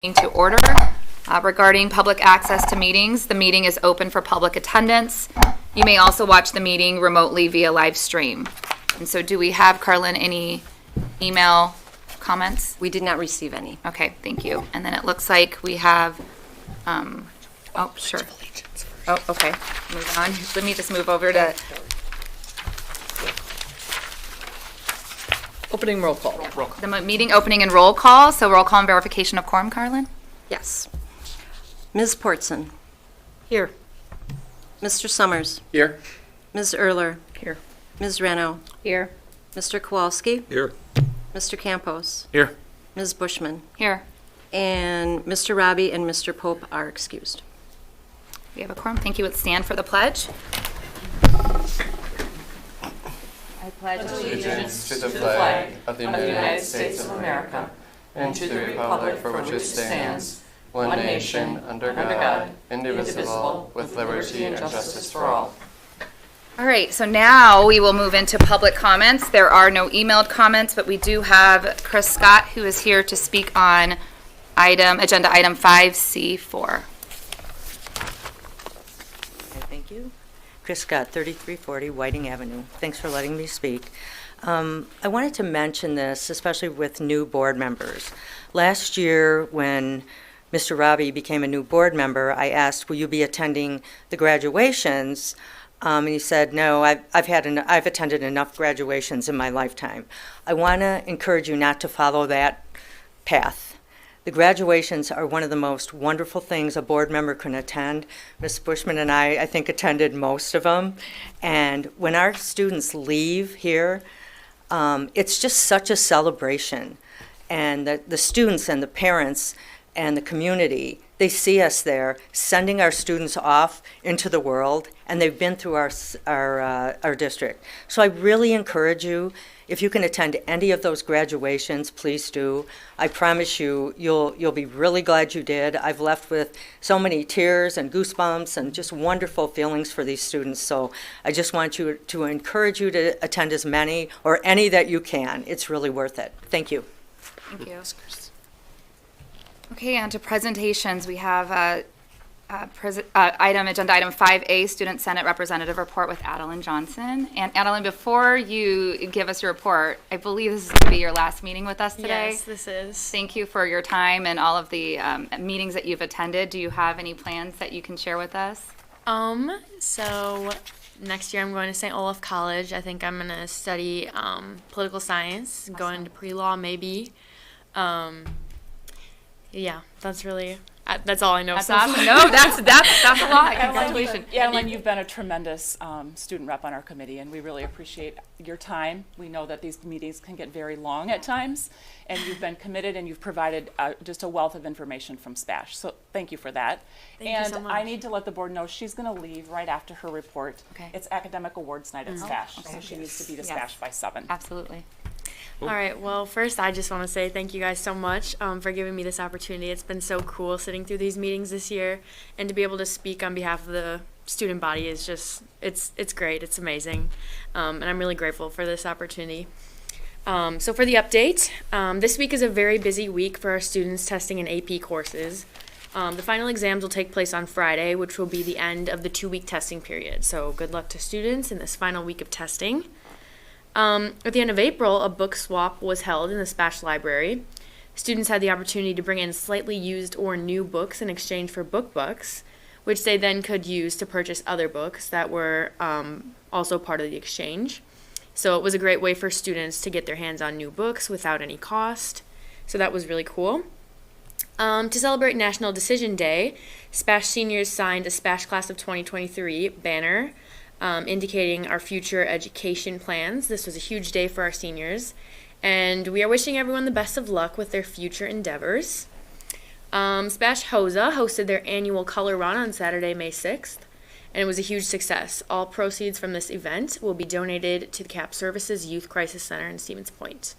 To order regarding public access to meetings. The meeting is open for public attendance. You may also watch the meeting remotely via live stream. And so do we have, Carlin, any email comments? We did not receive any. Okay, thank you. And then it looks like we have, oh, sure. Oh, okay, move on. Let me just move over to, Opening roll call. the meeting opening and roll call. So roll call and verification of quorum, Carlin? Yes. Ms. Portson. Here. Mr. Summers. Here. Ms. Erler. Here. Ms. Reno. Here. Mr. Kowalski. Here. Mr. Campos. Here. Ms. Bushman. Here. And Mr. Robbie and Mr. Pope are excused. We have a quorum. Thank you. Let's stand for the pledge. Allegiance to the flag of the United States of America and to the republic for which it stands, one nation, under God, indivisible, with liberty and justice for all. All right, so now we will move into public comments. There are no emailed comments, but we do have Chris Scott, who is here to speak on agenda item 5C4. Thank you. Chris Scott, 3340 Whiting Avenue. Thanks for letting me speak. I wanted to mention this, especially with new board members. Last year, when Mr. Robbie became a new board member, I asked, will you be attending the graduations? And he said, no, I've attended enough graduations in my lifetime. I want to encourage you not to follow that path. The graduations are one of the most wonderful things a board member can attend. Ms. Bushman and I think, attended most of them. And when our students leave here, it's just such a celebration. And the students and the parents and the community, they see us there, sending our students off into the world, and they've been through our district. So I really encourage you, if you can attend any of those graduations, please do. I promise you, you'll be really glad you did. I've left with so many tears and goosebumps and just wonderful feelings for these students. So I just want to encourage you to attend as many or any that you can. It's really worth it. Thank you. Thank you. Okay, on to presentations. We have agenda item 5A, Student Senate Representative Report with Adeline Johnson. And Adeline, before you give us your report, I believe this is going to be your last meeting with us today. Yes, this is. Thank you for your time and all of the meetings that you've attended. Do you have any plans that you can share with us? So next year I'm going to St. Olaf College. I think I'm going to study political science, go into pre-law maybe. Yeah, that's really, that's all I know. That's so awesome. far. No, that's a lot. Congratulations. Adeline, you've been a tremendous student rep on our committee, and we really appreciate your time. We know that these meetings can get very long at times, and you've been committed, and you've provided just a wealth of information from SPASH. So thank you for that. Thank you so much. I need to let the board know she's going to leave right after her report. Okay. It's Academic Awards Night at SPASH, so she needs to be to SPASH by 7. Absolutely. All right, well, first I just want to say thank you guys so much for giving me this opportunity. It's been so cool sitting through these meetings this year, and to be able to speak on behalf of the student body is just, it's great, it's amazing, and I'm really grateful for this opportunity. So for the update, this week is a very busy week for our students testing in AP courses. The final exams will take place on Friday, which will be the end of the 2-week testing period, so good luck to students in this final week of testing. At the end of April, a book swap was held in the SPASH library. Students had the opportunity to bring in slightly used or new books in exchange for book bucks, which they then could use to purchase other books that were also part of the exchange. So it was a great way for students to get their hands on new books without any cost. So that was really cool. To celebrate National Decision Day, SPASH seniors signed a SPASH Class of 2023 banner indicating our future education plans. This was a huge day for our seniors, and we are wishing everyone the best of luck with their future endeavors. SPASH HOSA hosted their annual color run on Saturday, May 6th, and it was a huge success. All proceeds from this event will be donated to the CAP Services Youth Crisis Center in Stevens Point.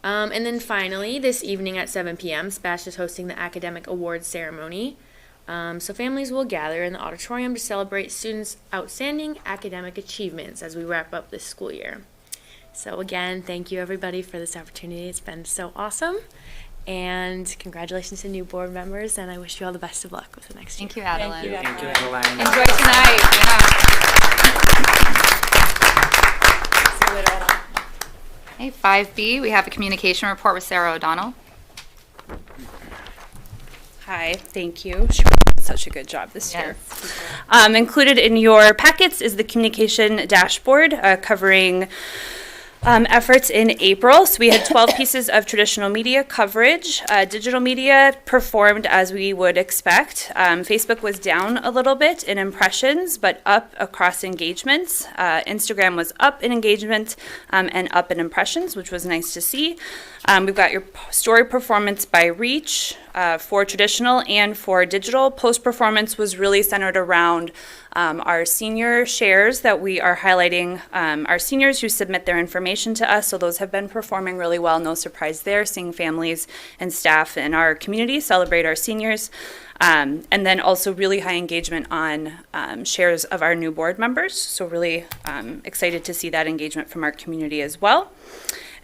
And then finally, this evening at 7 p.m., SPASH is hosting the Academic Awards ceremony. So families will gather in the auditorium to celebrate students' outstanding academic achievements as we wrap up this school year. So again, thank you everybody for this opportunity. It's been so awesome. And congratulations to new board members, and I wish you all the best of luck with the next year. Thank you, Adeline. Thank you. Enjoy tonight. Yeah. Okay, 5B, we have a communication report with Sarah O'Donnell. Hi, thank you. She did such a good job this year. Included in your packets is the communication dashboard covering efforts in April. So we had 12 pieces of traditional media coverage. Digital media performed as we would expect. Facebook was down a little bit in impressions, but up across engagements. Instagram was up in engagement and up in impressions, which was nice to see. We've got your story performance by reach for traditional and for digital. Post performance was really centered around our senior shares that we are highlighting, our seniors who submit their information to us. So those have been performing really well. No surprise there, seeing families and staff in our community celebrate our seniors. And then also really high engagement on shares of our new board members. So really excited to see that engagement from our community as well.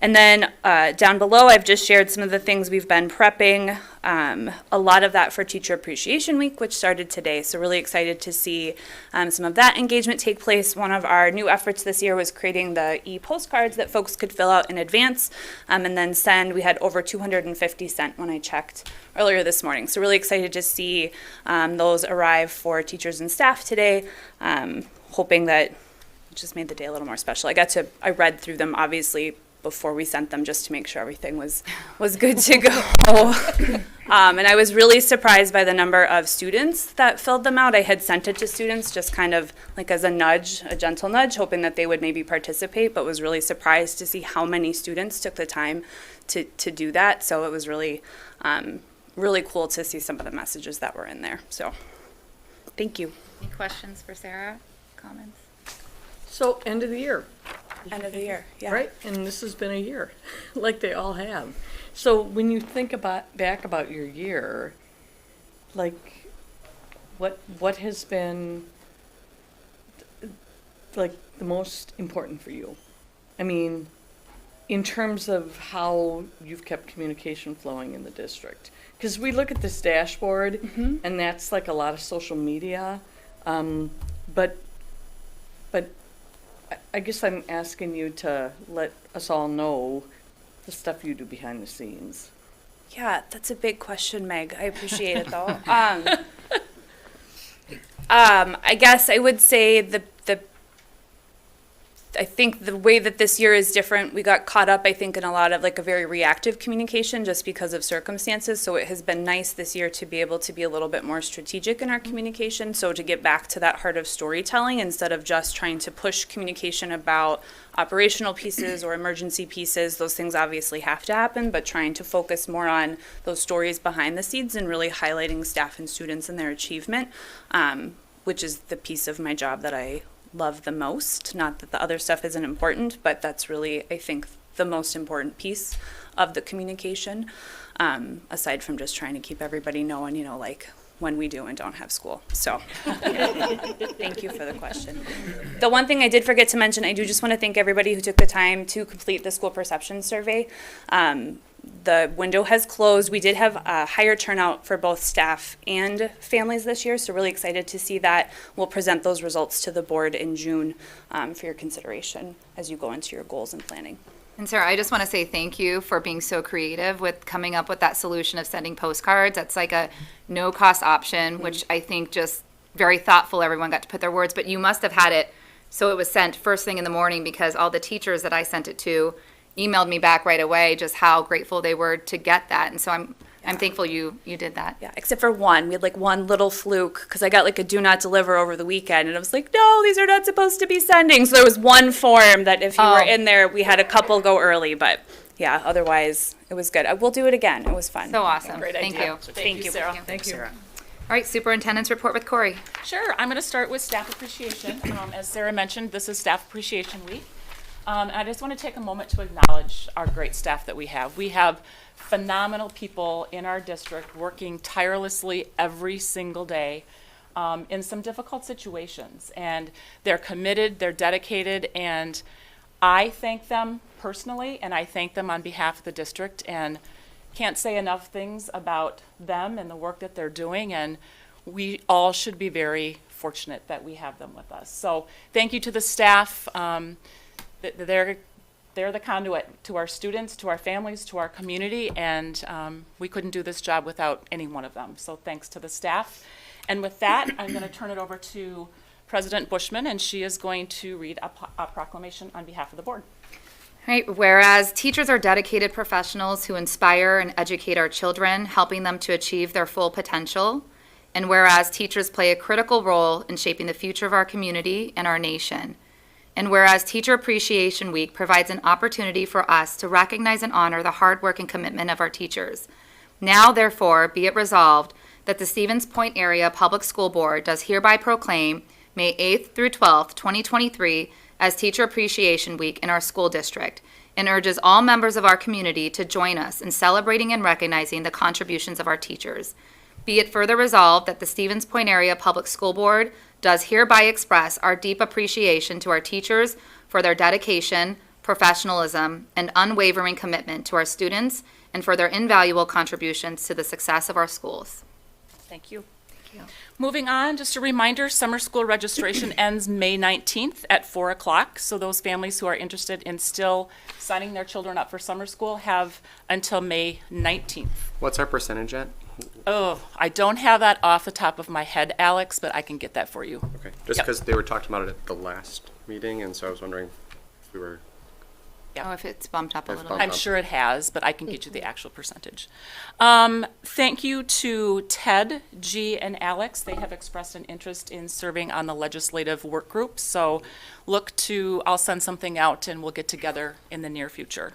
And then down below, I've just shared some of the things we've been prepping. A lot of that for Teacher Appreciation Week, which started today. So really excited to see some of that engagement take place. One of our new efforts this year was creating the e-postcards that folks could fill out in advance and then send. We had over 250 sent when I checked earlier this morning. So really excited to see those arrive for teachers and staff today. Hoping that it just made the day a little more special. I read through them, obviously, before we sent them just to make sure everything was good to go. And I was really surprised by the number of students that filled them out. I had sent it to students just kind of like as a nudge, a gentle nudge, hoping that they would maybe participate, but was really surprised to see how many students took the time to do that. So it was really, really cool to see some of the messages that were in there. So thank you. Any questions for Sarah? Comments? So, end of the year, End of the year, yeah. right? And this has been a year, like they all have. So, when you think back about your year, like, what has been, like, the most important for you? I mean, in terms of how you've kept communication flowing in the district. Because we look at this dashboard, and that's like a lot of social media, but I guess I'm asking you to let us all know the stuff you do behind the scenes. Yeah, that's a big question, Meg. I appreciate it though. I guess I would say I think the way that this year is different, we got caught up, I think, in a lot of like a very reactive communication just because of circumstances. So it has been nice this year to be able to be a little bit more strategic in our communication. So to get back to that heart of storytelling instead of just trying to push communication about operational pieces or emergency pieces, those things obviously have to happen, but trying to focus more on those stories behind the scenes and really highlighting staff and students and their achievement, which is the piece of my job that I love the most. Not that the other stuff isn't important, but that's really, I think, the most important piece of the communication, aside from just trying to keep everybody knowing, you know, like when we do and don't have school. So thank you for the question. The one thing I did forget to mention, I do just want to thank everybody who took the time to complete the school perception survey. The window has closed. We did have a higher turnout for both staff and families this year, so really excited to see that. We'll present those results to the board in June for your consideration as you go into your goals and planning. And Sarah, I just want to say thank you for being so creative with coming up with that solution of sending postcards. That's like a no-cost option, which I think just very thoughtful. Everyone got to put their words, but you must have had it so it was sent first thing in the morning, because all the teachers that I sent it to emailed me back right away just how grateful they were to get that. And so I'm thankful you did that. Yeah, except for one. We had like one little fluke because I got like a do not deliver over the weekend, and I was like, no, these are not supposed to be sending. So there was one form that if you were in there, we had a couple go early, but yeah, otherwise it was good. We'll do it again. It was fun. So awesome. Great Thank idea. you. Thank you, Sarah. Thank you. All right, superintendent's report with Corey. Sure, I'm going to start with staff appreciation. As Sarah mentioned, this is Staff Appreciation Week. I just want to take a moment to acknowledge our great staff that we have. We have phenomenal people in our district working tirelessly every single day in some difficult situations. And they're committed, they're dedicated, and I thank them personally, and I thank them on behalf of the district. And can't say enough things about them and the work that they're doing, and we all should be very fortunate that we have them with us. So thank you to the staff. They're the conduit to our students, to our families, to our community, and we couldn't do this job without any one of them. So thanks to the staff. And with that, I'm going to turn it over to President Bushman, and she is going to read a proclamation on behalf of the board. Right, whereas teachers are dedicated professionals who inspire and educate our children, helping them to achieve their full potential. And whereas teachers play a critical role in shaping the future of our community and our nation. And whereas Teacher Appreciation Week provides an opportunity for us to recognize and honor the hard work and commitment of our teachers. Now, therefore, be it resolved that the Stevens Point Area Public School Board does hereby proclaim May 8th through 12th, 2023 as Teacher Appreciation Week in our school district, and urges all members of our community to join us in celebrating and recognizing the contributions of our teachers. Be it further resolved that the Stevens Point Area Public School Board does hereby express our deep appreciation to our teachers for their dedication, professionalism, and unwavering commitment to our students and for their invaluable contributions to the success of our schools. Thank you. Moving on, just a reminder, summer school registration ends May 19th at 4 o'clock. So those families who are interested in still signing their children up for summer school have until May 19th. What's our percentage at? Oh, I don't have that off the top of my head, Alex, but I can get that for you. Okay, just Yep. because they were talking about it at the last meeting, and so I was wondering if we were. Oh, if it's bumped up a It's little bumped bit. I'm sure it has, but I can get you the actual percentage. Thank you to Ted, G, and Alex. They have expressed an interest in serving on the legislative work group. So I'll send something out and we'll get together in the near future.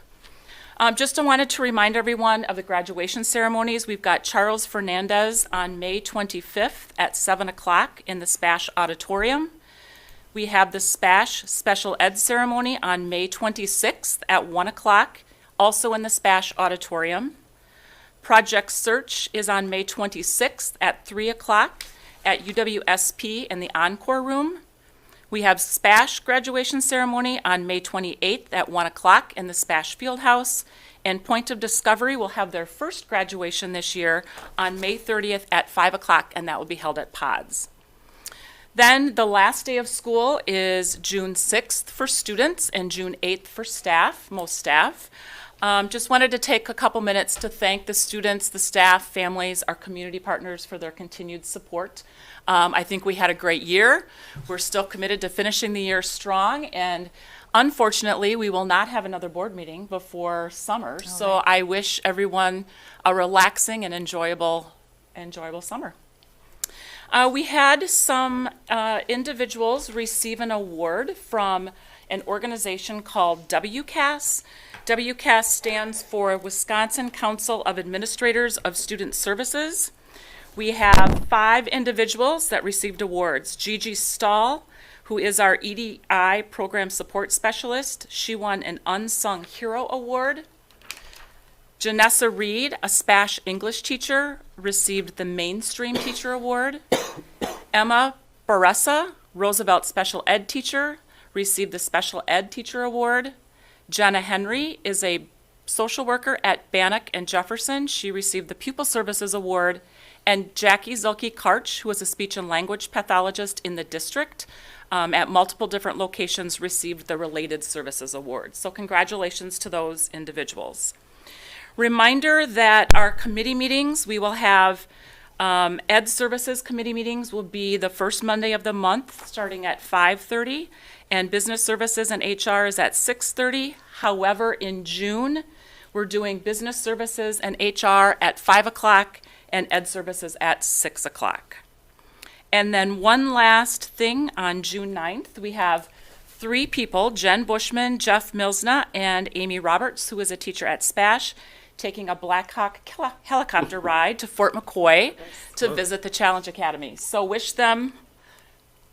Just wanted to remind everyone of the graduation ceremonies. We've got Charles Fernandez on May 25th at 7 o'clock in the Spash Auditorium. We have the Spash Special Ed ceremony on May 26th at 1 o'clock, also in the Spash Auditorium. Project Search is on May 26th at 3 o'clock at UWSP in the Encore Room. We have Spash graduation ceremony on May 28th at 1 o'clock in the Spash Fieldhouse. And Point of Discovery will have their first graduation this year on May 30th at 5 o'clock, and that will be held at Pods. Then the last day of school is June 6th for students and June 8th for staff, most staff. Just wanted to take a couple minutes to thank the students, the staff, families, our community partners for their continued support. I think we had a great year. We're still committed to finishing the year strong, and unfortunately, we will not have another board meeting before summer. So I wish everyone a relaxing and enjoyable summer. We had some individuals receive an award from an organization called WCAS. WCAS stands for Wisconsin Council of Administrators of Student Services. We have 5 individuals that received awards. Gigi Stahl, who is our EDI Program Support Specialist. She won an Unsung Hero Award. Janessa Reed, a Spash English teacher, received the Mainstream Teacher Award. Emma Baressa, Roosevelt Special Ed teacher, received the Special Ed Teacher Award. Jenna Henry is a social worker at Bannock and Jefferson. She received the Pupil Services Award. And Jackie Zilke Karch, who is a speech and language pathologist in the district at multiple different locations, received the Related Services Award. So congratulations to those individuals. Reminder that our committee meetings, we will have Ed Services Committee meetings will be the first Monday of the month, starting at 5:30, and Business Services and HR is at 6:30. However, in June, we're doing Business Services and HR at 5 o'clock and Ed Services at 6 o'clock. And then one last thing, on June 9th, we have 3 people, Jen Bushman, Jeff Milsna, and Amy Roberts, who is a teacher at Spash, taking a Black Hawk helicopter ride to Fort McCoy to visit the Challenge Academy. So wish them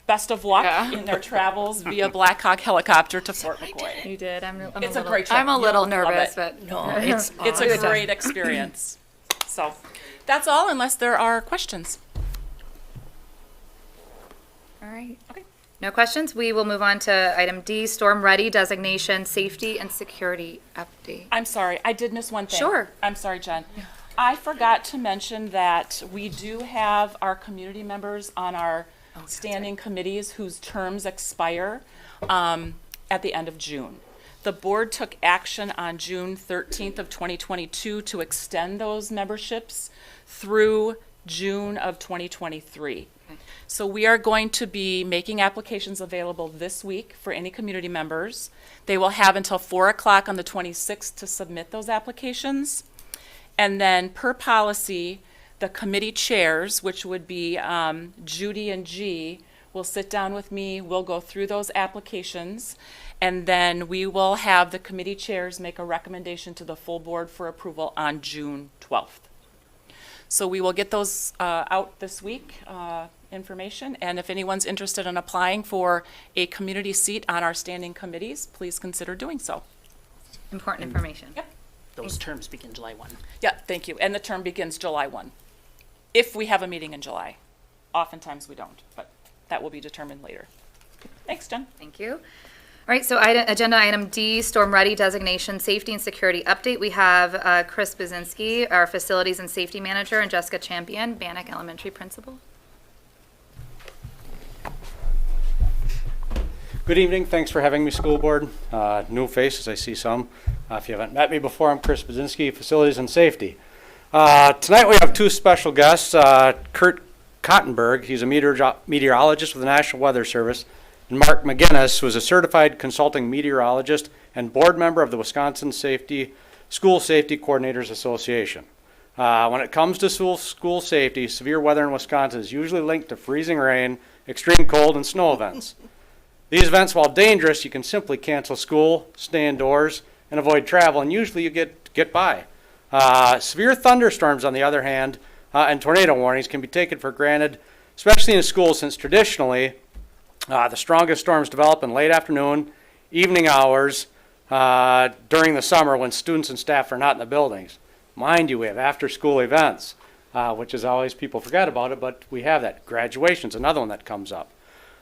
best of luck in their travels via Black Hawk helicopter to Fort McCoy. You did. It's a great trip. I'm a little You'll love nervous, it. but No, it's It's a great experience. So that's all, unless there are questions. all right. Okay. No questions? We will move on to item D, Storm Ready Designation, Safety and Security Update. I'm sorry, I did miss one thing. Sure. I'm sorry, Jen. I forgot to mention that we do have our community members on our standing committees whose terms expire at the end of June. The board took action on June 13th of 2022 to extend those memberships through June of 2023. So we are going to be making applications available this week for any community members. They will have until 4 o'clock on the 26th to submit those applications. And then per policy, the committee chairs, which would be Judy and G, will sit down with me, we'll go through those applications, and then we will have the committee chairs make a recommendation to the full board for approval on June 12th. So we will get those out this week, information, and if anyone's interested in applying for a community seat on our standing committees, please consider doing so. Important information. Yep. Those terms begin July 1. Yeah, thank you. And the term begins July 1. If we have a meeting in July. Oftentimes we don't, but that will be determined later. Thanks, Jen. Thank you. All right, so agenda item D, Storm Ready Designation, Safety and Security Update. We have Chris Buzinski, our Facilities and Safety Manager, and Jessica Champion, Bannock Elementary Principal. Good evening. Thanks for having me, school board. New faces, I see some. If you haven't met me before, I'm Chris Buzinski, Facilities and Safety. Tonight we have two special guests. Kurt Kottenberg, he's a meteorologist with the National Weather Service, and Mark McGinnis, who is a certified consulting meteorologist and board member of the Wisconsin School Safety Coordinators Association. When it comes to school safety, severe weather in Wisconsin is usually linked to freezing rain, extreme cold, and snow events. These events, while dangerous, you can simply cancel school, stay indoors, and avoid travel, and usually you get by. Severe thunderstorms, on the other hand, and tornado warnings can be taken for granted, especially in schools, since traditionally the strongest storms develop in late afternoon, evening hours, during the summer when students and staff are not in the buildings. Mind you, we have after-school events, which is always, people forget about it, but we have that. Graduation's another one that comes up.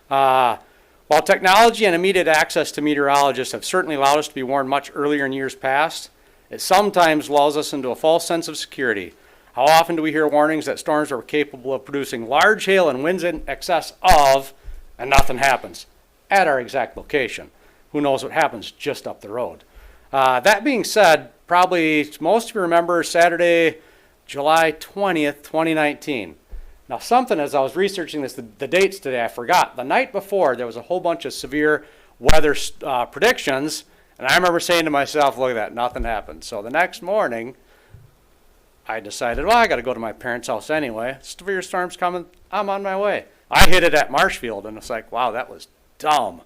While technology and immediate access to meteorologists have certainly allowed us to be warned much earlier in years past, it sometimes lulls us into a false sense of security. How often do we hear warnings that storms are capable of producing large hail and winds in excess of, and nothing happens at our exact location? Who knows what happens just up the road? That being said, probably most of you remember Saturday, July 20th, 2019. Now something, as I was researching this, the dates today, I forgot. The night before, there was a whole bunch of severe weather predictions, and I remember saying to myself, look at that, nothing happened. So the next morning, I decided, well, I got to go to my parents' house anyway. Severe storm's coming, I'm on my way. I hit it at Marshfield, and it's like, wow, that was dumb.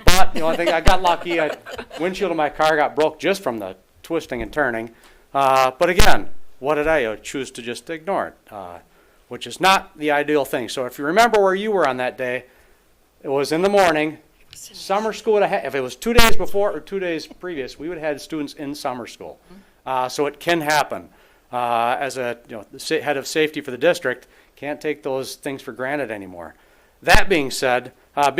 But, I think I got lucky. Windshield of my car got broke just from the twisting and turning. But again, what did I choose to just ignore it? Which is not the ideal thing. So if you remember where you were on that day, it was in the morning. Summer school would have had, if it was 2 days before or 2 days previous, we would have had students in summer school. So it can happen. As a the head of safety for the district, can't take those things for granted anymore. That being said,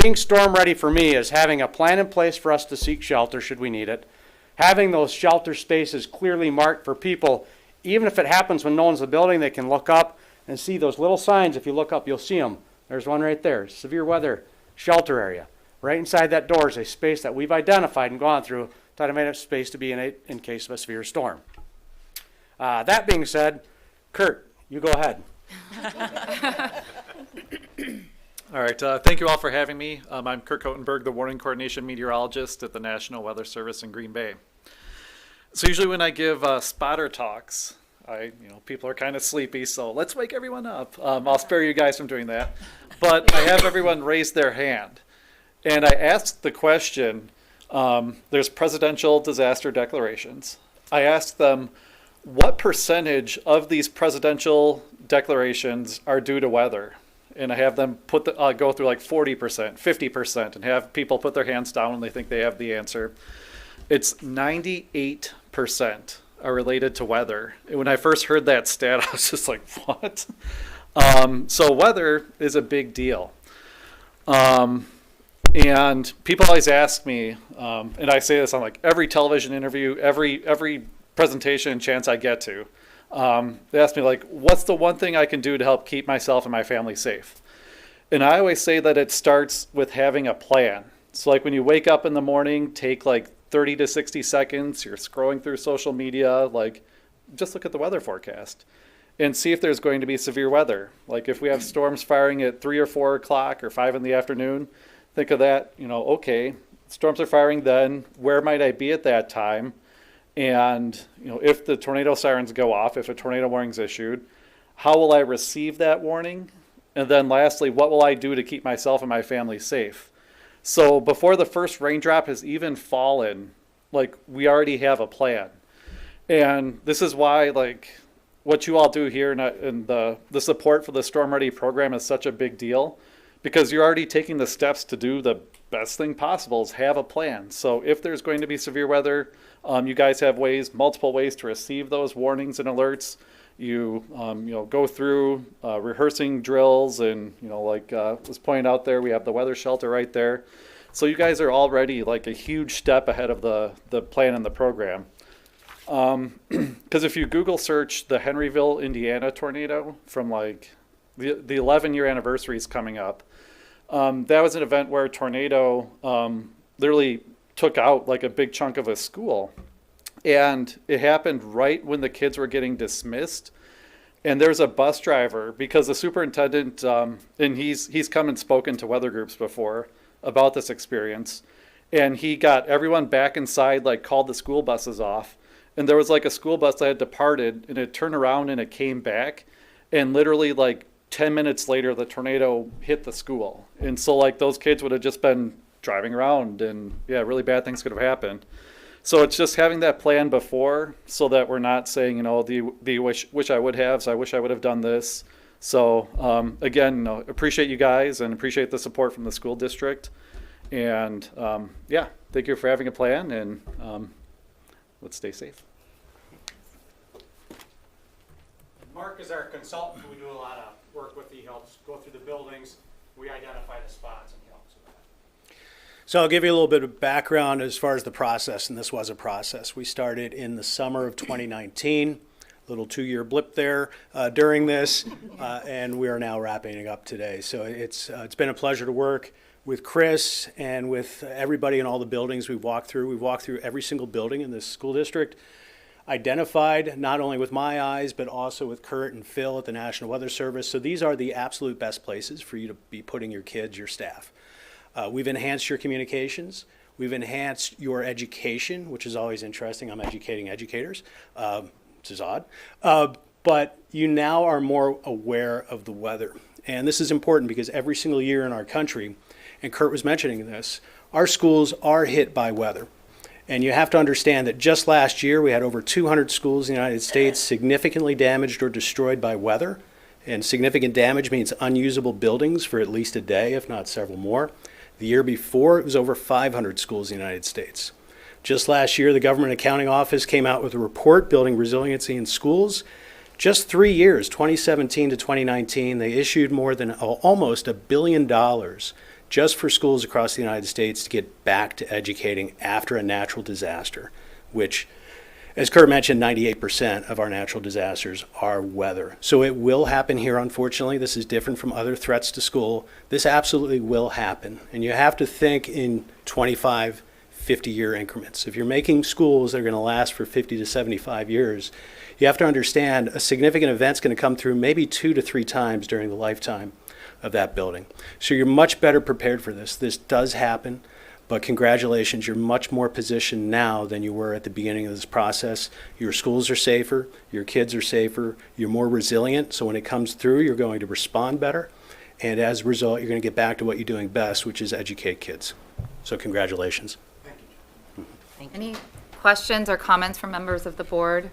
being storm ready for me is having a plan in place for us to seek shelter should we need it. Having those shelter spaces clearly marked for people, even if it happens when no one's in the building, they can look up and see those little signs. If you look up, you'll see them. There's one right there, severe weather shelter area. Right inside that door is a space that we've identified and gone through to make a space to be in case of a severe storm. That being said, Kurt, you go ahead. All right, thank you all for having me. I'm Kurt Kottenberg, the Warning Coordination Meteorologist at the National Weather Service in Green Bay. So usually when I give spotter talks, people are kind of sleepy, so let's wake everyone up. I'll spare you guys from doing that. But I have everyone raise their hand. And I asked the question, there's presidential disaster declarations. I asked them, what percentage of these presidential declarations are due to weather? And I have them go through like 40%, 50%, and have people put their hands down when they think they have the answer. It's 98% are related to weather. And when I first heard that stat, I was just like, what? So weather is a big deal. And people always ask me, and I say this on like every television interview, every presentation and chance I get to. They ask me like, what's the one thing I can do to help keep myself and my family safe? And I always say that it starts with having a plan. So like when you wake up in the morning, take like 30 to 60 seconds, you're scrolling through social media, like just look at the weather forecast and see if there's going to be severe weather. Like if we have storms firing at 3 or 4 o'clock or 5 in the afternoon, think of that, okay, storms are firing then, where might I be at that time? And, if the tornado sirens go off, if a tornado warning is issued, how will I receive that warning? And then lastly, what will I do to keep myself and my family safe? So before the first raindrop has even fallen, like we already have a plan. And this is why like what you all do here and the support for the Storm Ready program is such a big deal, because you're already taking the steps to do the best thing possible is have a plan. So if there's going to be severe weather, you guys have multiple ways to receive those warnings and alerts. You go through rehearsing drills and, like was pointed out there, we have the weather shelter right there. So you guys are already like a huge step ahead of the plan and the program. Because if you Google search the Henryville, Indiana tornado from like the 11-year anniversary is coming up. That was an event where a tornado literally took out like a big chunk of a school. And it happened right when the kids were getting dismissed. And there's a bus driver, because the superintendent, and he's come and spoken to weather groups before about this experience. And he got everyone back inside, like called the school buses off. And there was like a school bus that had departed, and it turned around and it came back. And literally like 10 minutes later, the tornado hit the school. And so like those kids would have just been driving around, and yeah, really bad things could have happened. So it's just having that plan before, so that we're not saying, the wish I would have, so I wish I would have done this. So again, appreciate you guys and appreciate the support from the school district. And thank you for having a plan, and let's stay safe. Mark is our consultant. We do a lot of work with. He helps go through the buildings. We identify the spots, and he helps with that. So I'll give you a little bit of background as far as the process, and this was a process. We started in the summer of 2019, a little 2-year blip there during this, and we are now wrapping it up today. So it's been a pleasure to work with Chris and with everybody in all the buildings we've walked through. We've walked through every single building in this school district, identified not only with my eyes, but also with Kurt and Phil at the National Weather Service. So these are the absolute best places for you to be putting your kids, your staff. We've enhanced your communications. We've enhanced your education, which is always interesting. I'm educating educators, which is odd. But you now are more aware of the weather. And this is important because every single year in our country, and Kurt was mentioning this, our schools are hit by weather. And you have to understand that just last year we had over 200 schools in the United States significantly damaged or destroyed by weather. And significant damage means unusable buildings for at least a day, if not several more. The year before, it was over 500 schools in the United States. Just last year, the Government Accounting Office came out with a report, Building Resiliency in Schools. Just 3 years, 2017 to 2019, they issued more than almost $1 billion just for schools across the United States to get back to educating after a natural disaster, which, as Kurt mentioned, 98% of our natural disasters are weather. So it will happen here, unfortunately. This is different from other threats to school. This absolutely will happen. And you have to think in 25, 50-year increments. If you're making schools that are going to last for 50 to 75 years, you have to understand a significant event's going to come through maybe 2 to 3 times during the lifetime of that building. So you're much better prepared for this. This does happen. But congratulations, you're much more positioned now than you were at the beginning of this process. Your schools are safer, your kids are safer, you're more resilient, so when it comes through, you're going to respond better. And as a result, you're going to get back to what you're doing best, which is educate kids. So congratulations. Thank you. Any questions or comments from members of the board?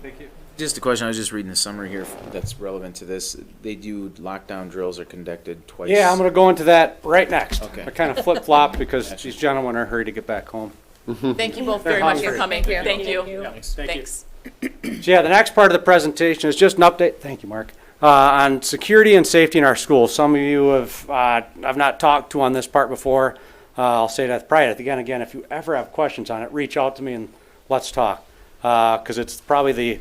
Thank you. Just a question, I was just reading the summary here that's relevant to this. They do lockdown drills are conducted twice. Yeah, I'm going to go into that right next. Okay. I kind of flip-flop because these gentlemen are in a hurry to get back home. Thank you both very much for coming. Thank you. Thanks. Thanks. So yeah, the next part of the presentation is just an update. Thank you, Mark. on security and safety in our schools. Some of you have I've not talked to on this part before. I'll say that pride again. If you ever have questions on it, reach out to me and let's talk, because it's probably the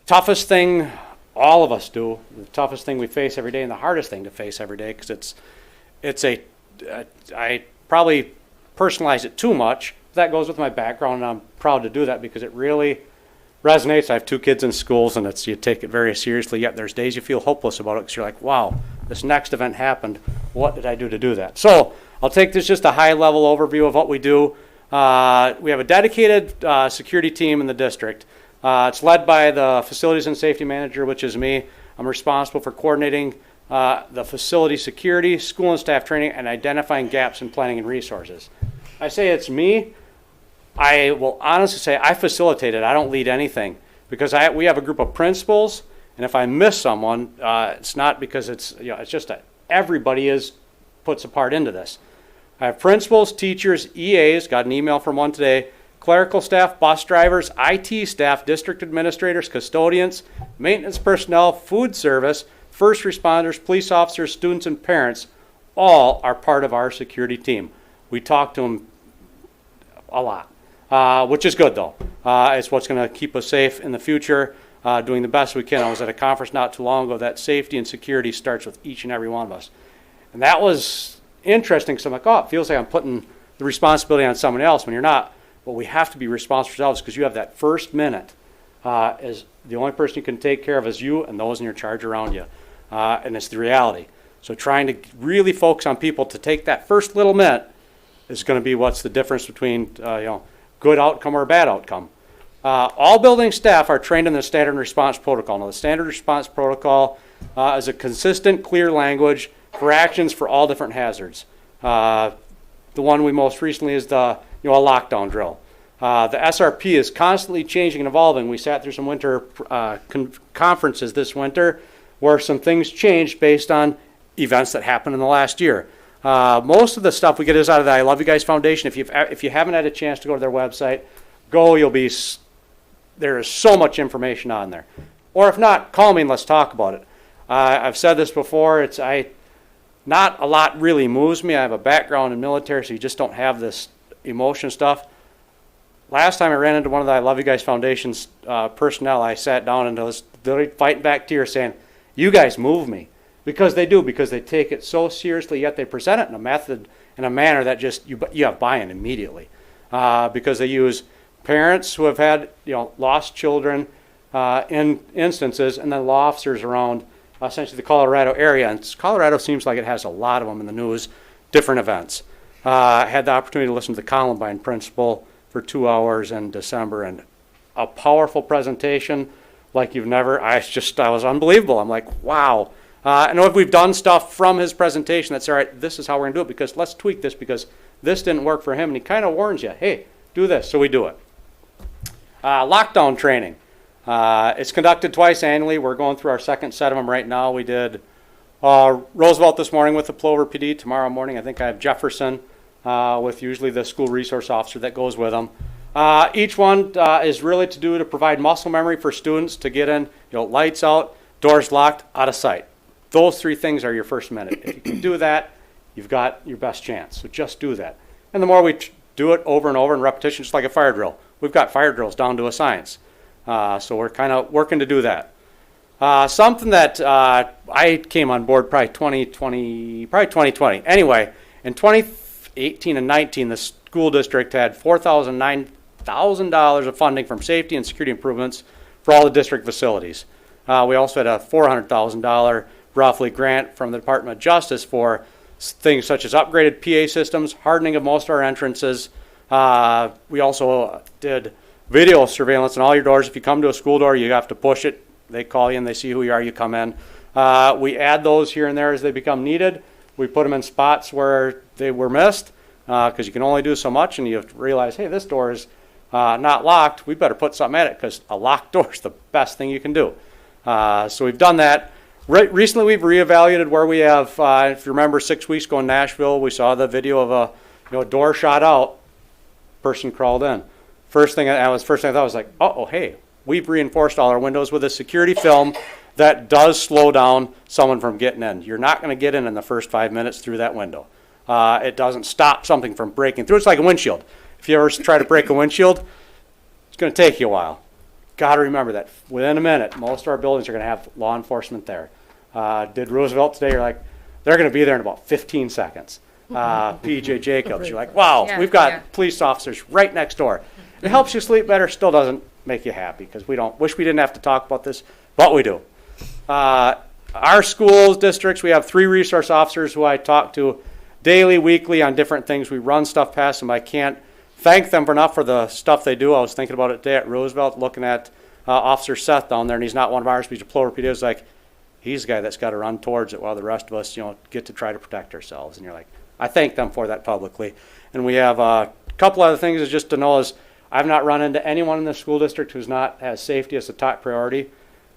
toughest thing all of us do, the toughest thing we face every day, and the hardest thing to face every day, because I probably personalize it too much. That goes with my background, and I'm proud to do that because it really resonates. I have 2 kids in schools, and you take it very seriously, yet there's days you feel hopeless about it because you're like, wow, this next event happened. What did I do to do that? So I'll take this just a high-level overview of what we do. We have a dedicated security team in the district. It's led by the facilities and safety manager, which is me. I'm responsible for coordinating the facility security, school and staff training, and identifying gaps in planning and resources. I say it's me. I will honestly say I facilitate it. I don't lead anything because we have a group of principals, and if I miss someone, it's not because it's just that everybody puts a part into this. I have principals, teachers, EAs, got an email from one today, clerical staff, bus drivers, IT staff, district administrators, custodians, maintenance personnel, food service, first responders, police officers, students, and parents all are part of our security team. We talk to them a lot, which is good though. It's what's going to keep us safe in the future, doing the best we can. I was at a conference not too long ago that safety and security starts with each and every one of us. And that was interesting because I'm like, oh, it feels like I'm putting the responsibility on someone else when you're not. But we have to be responsible for ourselves because you have that first minute is the only person you can take care of is you and those in your charge around you. And it's the reality. So trying to really focus on people to take that first little minute is going to be what's the difference between good outcome or bad outcome. All building staff are trained in the standard response protocol. Now the standard response protocol is a consistent, clear language for actions for all different hazards. The one we most recently is a lockdown drill. The SRP is constantly changing and evolving. We sat through some winter conferences this winter where some things changed based on events that happened in the last year. Most of the stuff we get is out of the I Love You Guys Foundation. If you haven't had a chance to go to their website, go. There is so much information on there. Or if not, call me and let's talk about it. I've said this before. Not a lot really moves me. I have a background in military, so you just don't have this emotion stuff. Last time I ran into one of the I Love You Guys Foundation's personnel, I sat down and was literally fighting back tears saying, you guys move me. Because they do, because they take it so seriously, yet they present it in a method, in a manner that just, you have buy-in immediately. Because they use parents who have had, lost children in instances, and then law officers around essentially the Colorado area. And Colorado seems like it has a lot of them in the news, different events. I had the opportunity to listen to the Columbine principal for 2 hours in December, and a powerful presentation like you've never, I was unbelievable. I'm like, wow. I know if we've done stuff from his presentation that's all right, this is how we're going to do it, because let's tweak this because this didn't work for him. And he kind of warns you, hey, do this. So we do it. Lockdown training. It's conducted twice annually. We're going through our second set of them right now. We did Roosevelt this morning with the Plover PD. Tomorrow morning, I think I have Jefferson with usually the school resource officer that goes with them. Each one is really to provide muscle memory for students to get in, lights out, doors locked, out of sight. Those 3 things are your first minute. If you can do that, you've got your best chance. So just do that. And the more we do it over and over in repetition, just like a fire drill. We've got fire drills down to a science. So we're kind of working to do that. Something that I came on board probably 2020. Anyway, in 2018 and 19, the school district had $9,000 of funding from safety and security improvements for all the district facilities. We also had a $400,000 roughly grant from the Department of Justice for things such as upgraded PA systems, hardening of most of our entrances. We also did video surveillance on all your doors. If you come to a school door, you have to push it. They call you and they see who you are, you come in. We add those here and there as they become needed. We put them in spots where they were missed because you can only do so much, and you have to realize, hey, this door is not locked. We better put something at it because a locked door is the best thing you can do. So we've done that. Recently, we've reevaluated where we have, if you remember 6 weeks ago in Nashville, we saw the video of a door shot out, person crawled in. First thing I thought was like, hey, we've reinforced all our windows with a security film that does slow down someone from getting in. You're not going to get in the first 5 minutes through that window. It doesn't stop something from breaking through. It's like a windshield. If you ever try to break a windshield, it's going to take you a while. Got to remember that within a minute, most of our buildings are going to have law enforcement there. Did Roosevelt today? You're like, they're going to be there in about 15 seconds. PJ Jacobs, you're like, wow, Yeah, we've got yeah. police officers right next door. It helps you sleep better, still doesn't make you happy because we don't, wish we didn't have to talk about this, but we do. Our schools, districts, we have 3 resource officers who I talk to daily, weekly on different things. We run stuff past them. I can't thank them enough for the stuff they do. I was thinking about it today at Roosevelt, looking at Officer Seth down there, and he's not one of ours, but he's a patrol repeater. It's like, he's the guy that's got to run towards it while the rest of us, get to try to protect ourselves. And you're like, I thank them for that publicly. And we have a couple other things is just to know is I've not run into anyone in the school district who's not has safety as a top priority.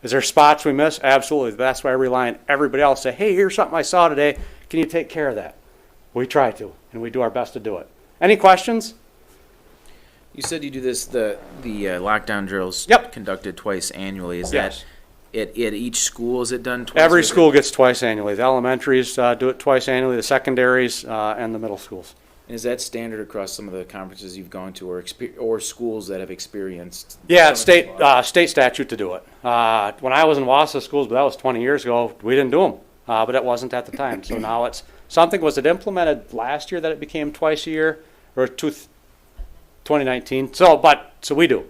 Is there spots we miss? Absolutely. That's why I rely on everybody else. Say, hey, here's something I saw today. Can you take care of that? We try to, and we do our best to do it. Any questions? You said you do this, the lockdown drills Yep. conducted twice annually. Is Yes. that at each school, is it done twice? Every or is it- school gets twice annually. The elementaries do it twice annually, the secondaries and the middle schools. Is that standard across some of the conferences you've gone to or schools that have experienced? Yeah, it's some of the- state statute to do it. When I was in Wausau schools, but that was 20 years ago, we didn't do them. But it wasn't at the time. So now it's something, was it implemented last year that it became twice a year? Or 2019? So we do.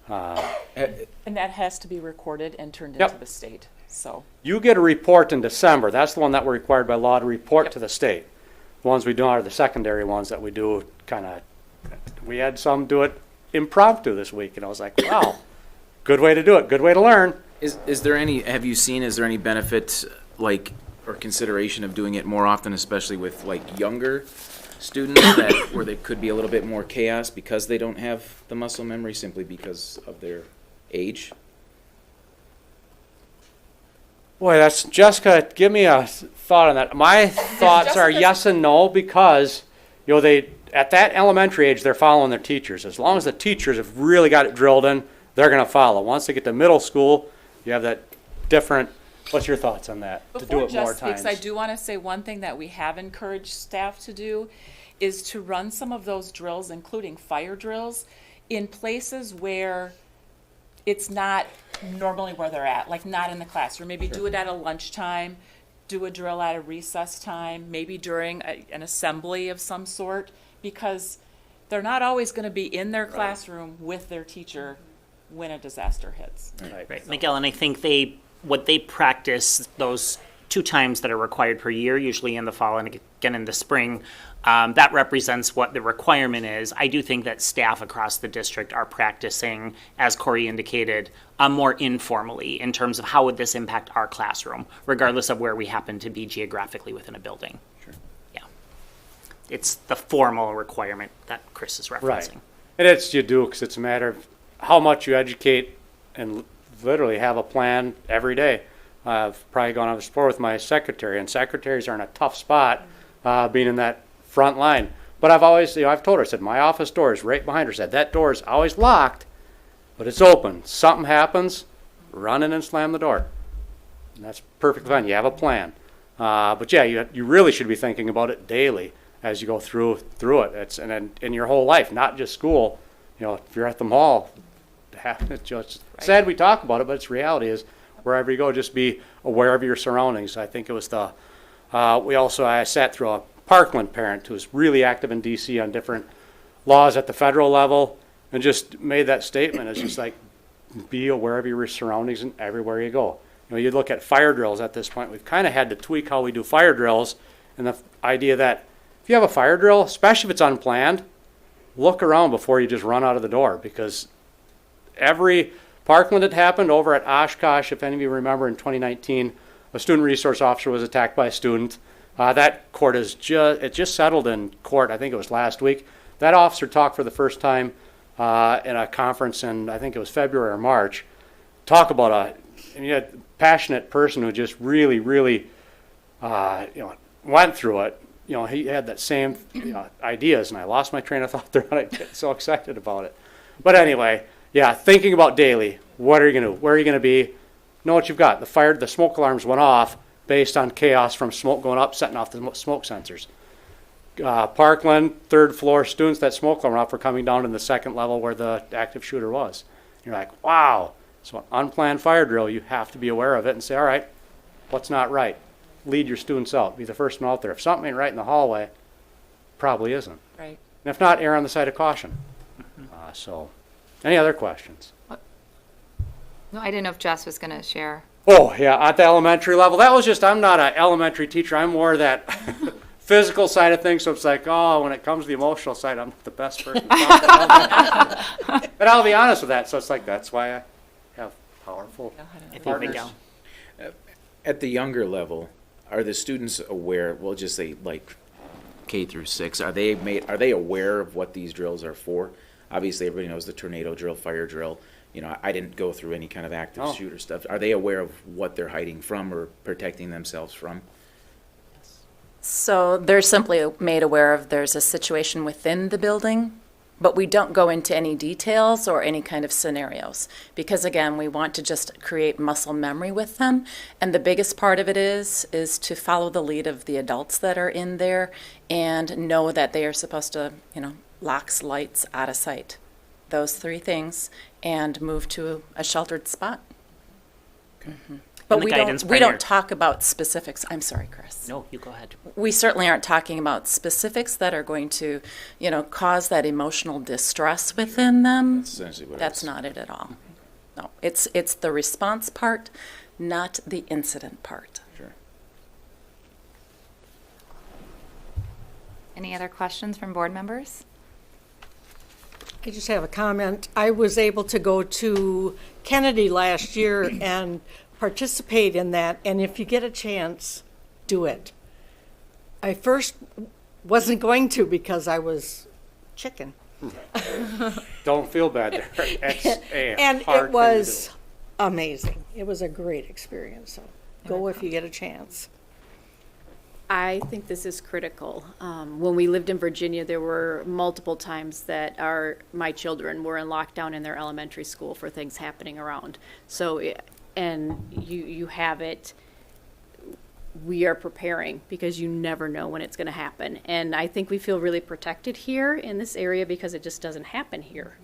And that has to be recorded and turned Yep. into the state, so. You get a report in December. That's the one that we're required by law to report to the state. The ones we do are the secondary ones that we do kind of, we had some do it impromptu this week. And I was like, wow, good way to do it. Good way to learn. Is there any, have you seen, is there any benefit, or consideration of doing it more often, especially with, younger students where there could be a little bit more chaos because they don't have the muscle memory simply because of their age? Boy, that's Jessica. Give me a thought on that. My thoughts are yes and no because, they at that elementary age they're following their teachers. As long as the teachers have really got it drilled in, they're going to follow. Once they get to middle school, you have that different. What's your thoughts on that? To do Before it more Jess speaks, times. I do want to say one thing that we have encouraged staff to do is to run some of those drills, including fire drills, in places where it's not normally where they're at, like not in the classroom. Maybe do it at a lunchtime, do a drill at a recess time, maybe during an assembly of some sort, because they're not always going to be in their classroom with their teacher when a disaster hits. Right, Miguel, and I think what they practice, those 2 times that are required per year, usually in the fall and again in the spring, that represents what the requirement is. I do think that staff across the district are practicing, as Corey indicated, more informally in terms of how would this impact our classroom, regardless of where we happen to be geographically within a building. Sure. Yeah. It's the formal requirement that Chris is referencing. Right. And you do because it's a matter of how much you educate and literally have a plan every day. I've probably gone on this before with my secretary, and secretaries are in a tough spot being in that front line. But I've always, I've told her, I said, my office door is right behind her. I said, that door is always locked, but it's open. Something happens, run in and slam the door. And that's perfectly fine. You have a plan. But yeah, you really should be thinking about it daily as you go through it. It's and in your whole life, not just school. If you're at the mall, it's just sad we talk about it, but its reality is wherever you go, just be aware of your surroundings. I think it was I sat through a Parkland parent who was really active in DC on different laws at the federal level and just made that statement. It's just like, be aware of your surroundings and everywhere you go. You look at fire drills at this point, we've kind of had to tweak how we do fire drills, and the idea that if you have a fire drill, especially if it's unplanned, look around before you just run out of the door, because every Parkland had happened over at Oshkosh, if any of you remember in 2019, a student resource officer was attacked by a student. That court just settled in court, I think it was last week. That officer talked for the first time in a conference in, I think it was February or March. Talk about a passionate person who just really, really, went through it. He had that same ideas, and I lost my train of thought there, and I get so excited about it. But anyway, yeah, thinking about daily, what are you going to do? Where are you going to be? know what you've got. The smoke alarms went off based on chaos from smoke going up, setting off the smoke sensors. Parkland, third floor students, that smoke alarm off were coming down in the second level where the active shooter was. You're like, wow. So an unplanned fire drill, you have to be aware of it and say, all right, what's not right? Lead your students out. Be the first one out there. If something ain't right in the hallway, probably isn't. Right. And if not, err on the side of caution. So, any other questions? No, I didn't know if Jess was going to share. Oh, yeah, at the elementary level, that was just, I'm not an elementary teacher. I'm more that physical side of things. So it's like, oh, when it comes to the emotional side, I'm not the best person to talk about. But I'll be honest with that. So it's like, that's why I have powerful partners. At the younger level, are the students aware, we'll just say like K through 6, are they aware of what these drills are for? Obviously, everybody knows the tornado drill, fire drill. You know, I didn't go through any kind of active shooter stuff. Are they aware of what they're hiding from or protecting themselves from? So they're simply made aware of there's a situation within the building, but we don't go into any details or any kind of scenarios. Because again, we want to just create muscle memory with them. And the biggest part of it is to follow the lead of the adults that are in there and know that they are supposed to, locks, lights, out of sight. Those 3 things, and move to a sheltered spot. Mm-hmm. But we don't talk about specifics. I'm sorry, Chris. No, you go ahead. We certainly aren't talking about specifics that are going to, cause that emotional distress within them. That's essentially what That's not it at all. No, it's the response part, not the incident part. Sure. Any other questions from board members? I just have a comment. I was able to go to Kennedy last year and participate in that, and if you get a chance, do it. I first wasn't going to because I was chicken. Don't feel bad there. It's a And hard it was thing to amazing. It was a great experience, so go if you get a chance. I think this is critical. When we lived in Virginia, there were multiple times that my children were in lockdown in their elementary school for things happening around. So, and you have it, we are preparing because you never know when it's going to happen. And I think we feel really protected here in this area because it just doesn't happen here.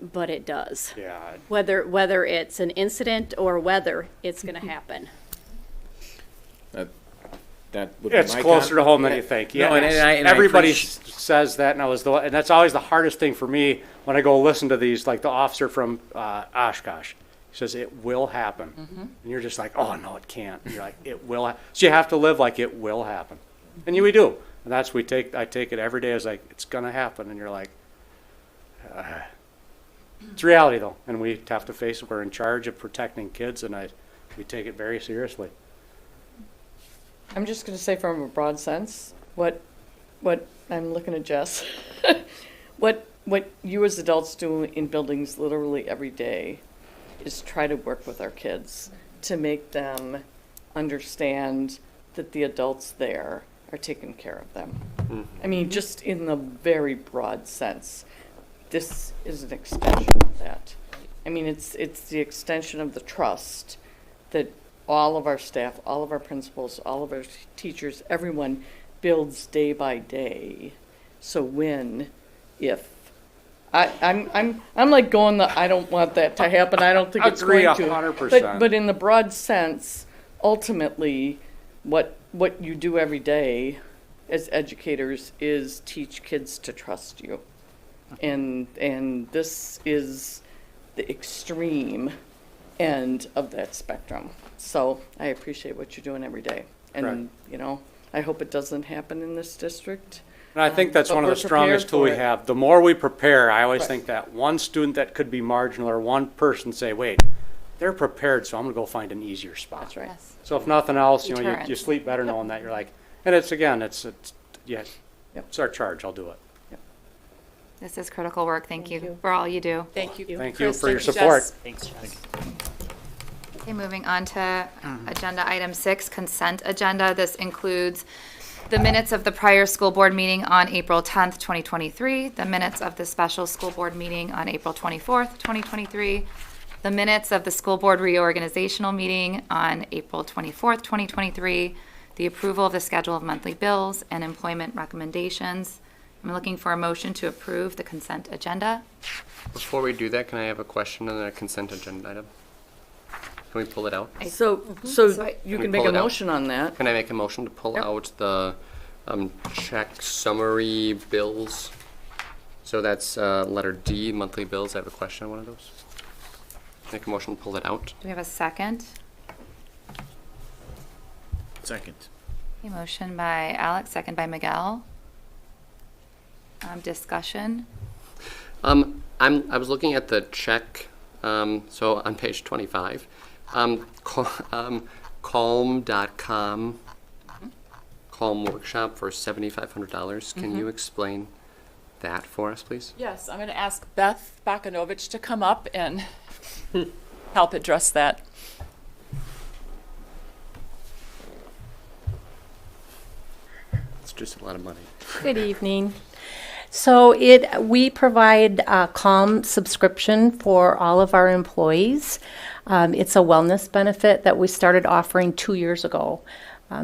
But it does. Yeah. Whether it's an incident or whether it's going to happen. That would It's be my closer to home than you think. Yeah, No, and I everybody appreciate- says that, and that's always the hardest thing for me when I go listen to these. Like the officer from Oshkosh, he says it will happen, and you're just like, oh no, it can't. And you're like, it will. So you have to live like it will happen, and we do. And that's I take it every day as like it's gonna happen, and you're like, it's reality though, and we have to face it. We're in charge of protecting kids, and we take it very seriously. I'm just going to say from a broad sense, what I'm looking at Jess, what you as adults do in buildings literally every day is try to work with our kids to make them understand that the adults there are taking care of them. Mm-hmm. I mean, just in the very broad sense, this is an extension of that. I mean, it's the extension of the trust that all of our staff, all of our principals, all of our teachers, everyone builds day by day. So if I'm like going I don't want that to happen. I don't think it's Agree going to. 100%. But in the broad sense, ultimately, what you do every day as educators is teach kids to trust you, and this is the extreme end of that spectrum. So I appreciate what you're doing every day. And, I hope it doesn't happen in this district. And I think that's But one of we're the strongest tools we prepared for it. have. The more we prepare, I always Right. think that one student that could be marginal or one person say, wait, they're prepared, so I'm gonna go find an easier spot. That's right. Yes. So if nothing else, you Deterrence. sleep better knowing that. You're like, and it's our charge, I'll do it. This is critical work. Thank you for all you do. Thank you. Thank you Chris, for your thank you, support. Jess. Thanks, Jess. Okay, moving on to agenda item 6, consent agenda. This includes the minutes of the prior school board meeting on April 10th, 2023, the minutes of the special school board meeting on April 24th, 2023, the minutes of the school board reorganizational meeting on April 24th, 2023, the approval of the schedule of monthly bills, and employment recommendations. I'm looking for a motion to approve the consent agenda. Before we do that, can I have a question on the consent agenda item? Can we pull it out? So you can make pull a it out? motion on that. Can I make a motion to pull out the check summary bills? So that's letter D, monthly bills. I have a question on one of those. Make a motion to pull it out. Do we have a second? Second. A motion by Alex, second by Miguel. Discussion. I was looking at the check, so on page 25, calm.com, Calm Workshop for $7,500. Can you explain that for us, please? Yes, I'm going to ask Beth Bakanovich to come up and help address that. It's just a lot of money. Good evening. So we provide a Calm subscription for all of our employees. It's a wellness benefit that we started offering 2 years ago.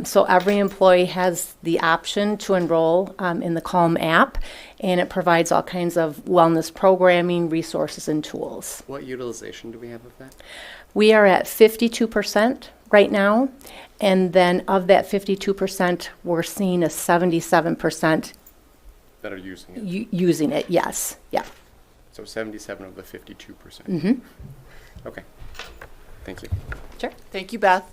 So every employee has the option to enroll in the Calm app, and it provides all kinds of wellness programming, resources, and tools. What utilization do we have of that? We are at 52% right now, and then of that 52%, we're seeing a 77% That are using it. using it, yes, yeah. So 77 of the 52%. Mm-hmm. Okay. Thank you. Sure. Thank you, Beth.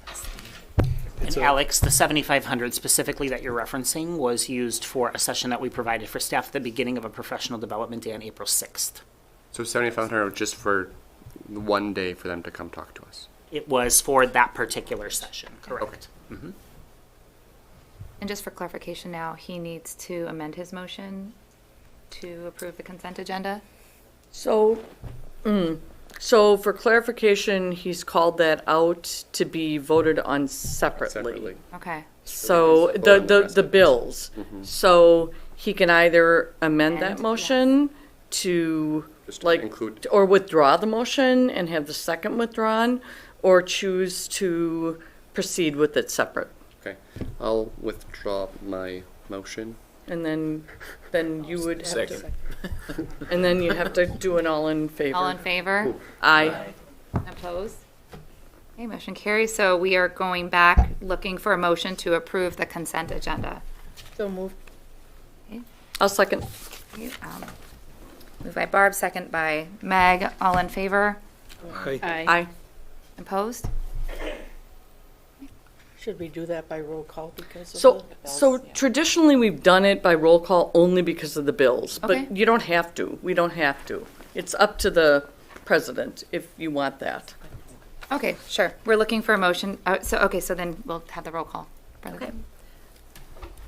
And Alex, the 7,500 specifically that you're referencing was used for a session that we provided for staff at the beginning of a professional development day on April 6th. So 7,500 just for one day for them to come talk to us. It was for that particular session, correct? Mhm. And just for clarification now, he needs to amend his motion to approve the consent agenda? So for clarification, he's called that out to be voted on separately. Okay. So the bills. So he can either amend that motion to Just like include- or withdraw the motion and have the second withdrawn, or choose to proceed with it separate. Okay. I'll withdraw my motion. And then you would have Second. to. And then you have to do an all in favor. All in favor? Aye. Opposed? Okay, motion carries. So we are going back, looking for a motion to approve the consent agenda. So moved. Okay. I'll second. Moved by Barb, second by Meg. All in favor? Aye. Opposed? Should we do that by roll call because of So traditionally, we've done it by roll call only because of the bills, Okay. but you don't have to. We don't have to. It's up to the president if you want that. Okay, sure. We're looking for a motion. So then we'll have the roll call. Okay.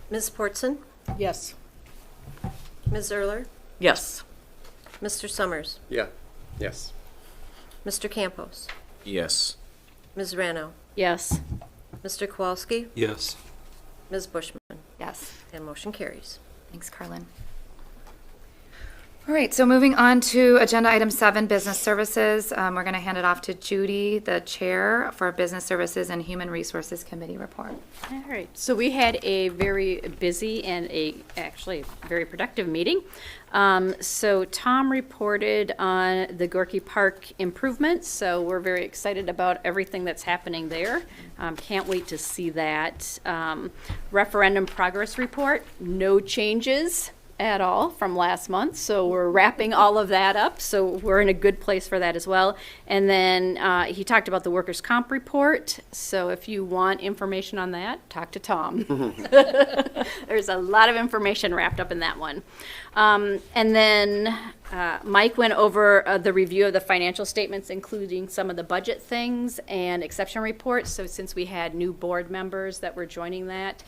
Ms. Portson? Yes. Ms. Erler? Yes. Mr. Summers? Yeah. Yes. Mr. Campos? Yes. Ms. Rano? Yes. Mr. Kowalski? Yes. Ms. Bushman? Yes. And motion carries. Thanks, Carlin. All right, so moving on to agenda item 7, business services. We're going to hand it off to Judy, the chair for Business Services and Human Resources Committee report. All right, so we had a very busy and actually very productive meeting. So Tom reported on the Gorky Park improvements, so we're very excited about everything that's happening there. Can't wait to see that. Referendum progress report, no changes at all from last month, so we're wrapping all of that up, so we're in a good place for that as well. And then he talked about the workers' comp report, so if you want information on that, talk to Tom. There's a lot of information wrapped up in that one. And then Mike went over the review of the financial statements, including some of the budget things and exception reports. So since we had new board members that were joining that,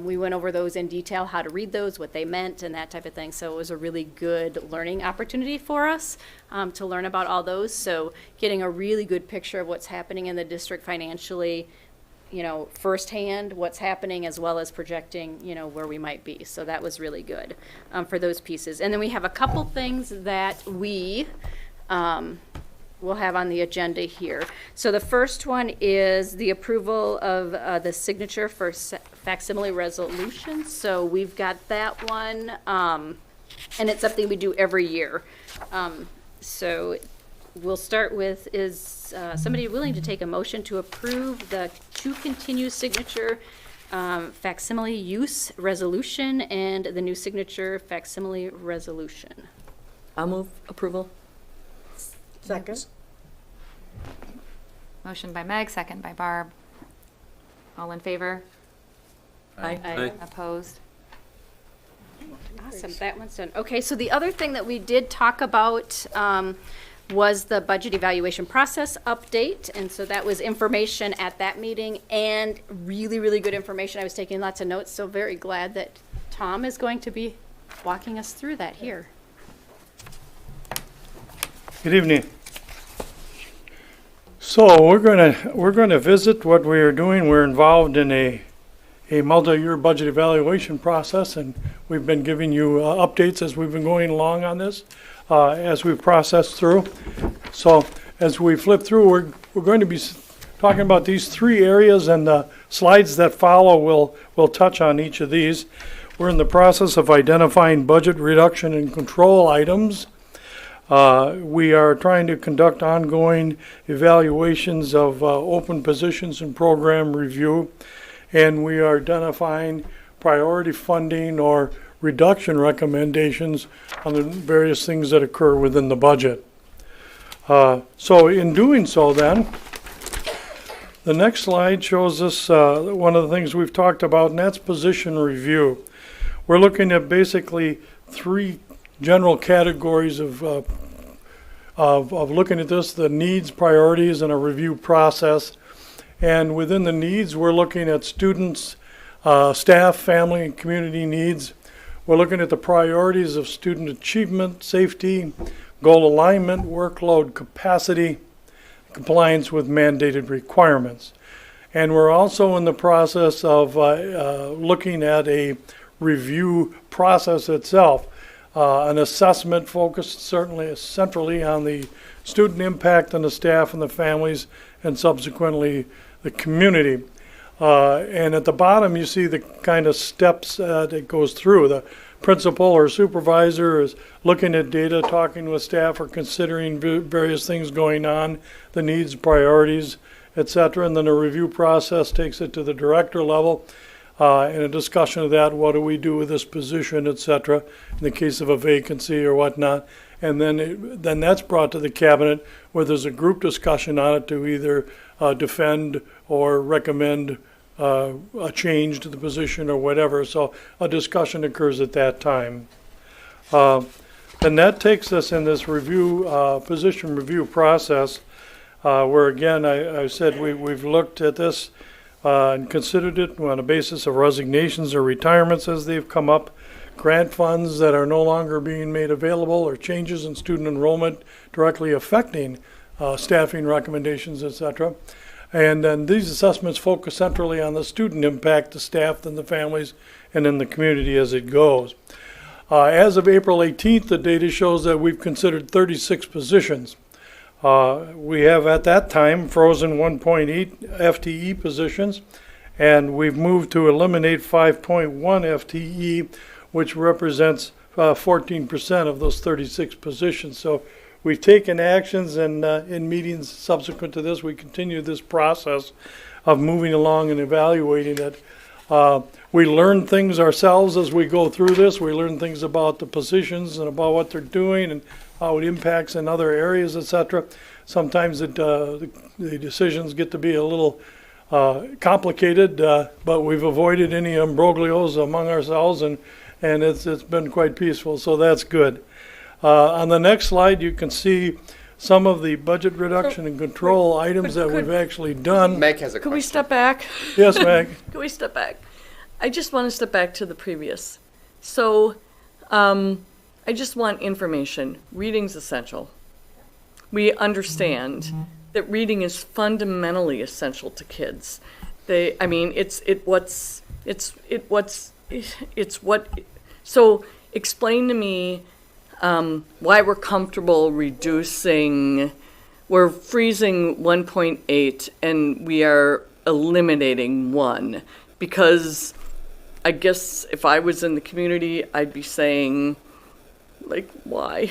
we went over those in detail, how to read those, what they meant, and that type of thing. So it was a really good learning opportunity for us to learn about all those. So getting a really good picture of what's happening in the district financially, you know, firsthand what's happening, as well as projecting, you know, where we might be. So that was really good for those pieces. And then we have a couple things that we we'll have on the agenda here. So the first one is the approval of the signature for facsimile resolutions. So we've got that one, and it's something we do every year. So we'll start with, is somebody willing to take a motion to approve the to continue signature facsimile use resolution and the new signature facsimile resolution? I'll move approval. Second. Motion by Meg, second by Barb. All in favor? Aye. Opposed? Awesome, that one's done. Okay, so the other thing that we did talk about was the budget evaluation process update. And so that was information at that meeting and really, really good information. I was taking lots of notes, so very glad that Tom is going to be walking us through that here. Good evening. So we're going to visit what we are doing. We're involved in a multi-year budget evaluation process, and we've been giving you updates as we've been going along on this, as we process through. So as we flip through, we're going to be talking about these three areas, and the slides that follow will touch on each of these. We're in the process of identifying budget reduction and control items. We are trying to conduct ongoing evaluations of open positions and program review, and we are identifying priority funding or reduction recommendations on the various things that occur within the budget. So in doing so then, the next slide shows us one of the things we've talked about, and that's position review. We're looking at basically three general categories of looking at this: the needs, priorities, and a review process. And within the needs, we're looking at students, staff, family, and community needs. We're looking at the priorities of student achievement, safety, goal alignment, workload capacity, compliance with mandated requirements. And we're also in the process of looking at a review process itself. An assessment focused certainly centrally on the student impact on the staff and the families, and subsequently the community. And at the bottom, you see the kind of steps that it goes through. The principal or supervisor is looking at data, talking with staff, or considering various things going on, the needs, priorities, etc. And then a review process takes it to the director level. In a discussion of that, what do we do with this position, etc., in the case of a vacancy or whatnot. And then that's brought to the cabinet, where there's a group discussion on it to either defend or recommend a change to the position or whatever. So a discussion occurs at that time. And that takes us in this review, position review process, where again, I said we've looked at this and considered it on a basis of resignations or retirements as they've come up, grant funds that are no longer being made available, or changes in student enrollment directly affecting staffing recommendations, etc. And then these assessments focus centrally on the student impact, the staff, and the families, and in the community as it goes. As of April 18th, the data shows that we've considered 36 positions. We have at that time frozen 1.8 FTE positions, and we've moved to eliminate 5.1 FTE, which represents 14% of those 36 positions. So we've taken actions, and in meetings subsequent to this, we continue this process of moving along and evaluating it. We learn things ourselves as we go through this. We learn things about the positions and about what they're doing and how it impacts in other areas, etc. Sometimes the decisions get to be a little complicated, but we've avoided any imbroglios among ourselves, and it's been quite peaceful, so that's good. On the next slide, you can see some of the budget reduction and control items that we've actually done. Meg has a question. Could we step back? Yes, Meg. Could we step back? I just want to step back to the previous. So, I just want information. Reading's essential. We understand that reading is fundamentally essential to kids. So explain to me why we're comfortable reducing we're freezing 1.8 and we are eliminating 1, because I guess if I was in the community, I'd be saying, like, why?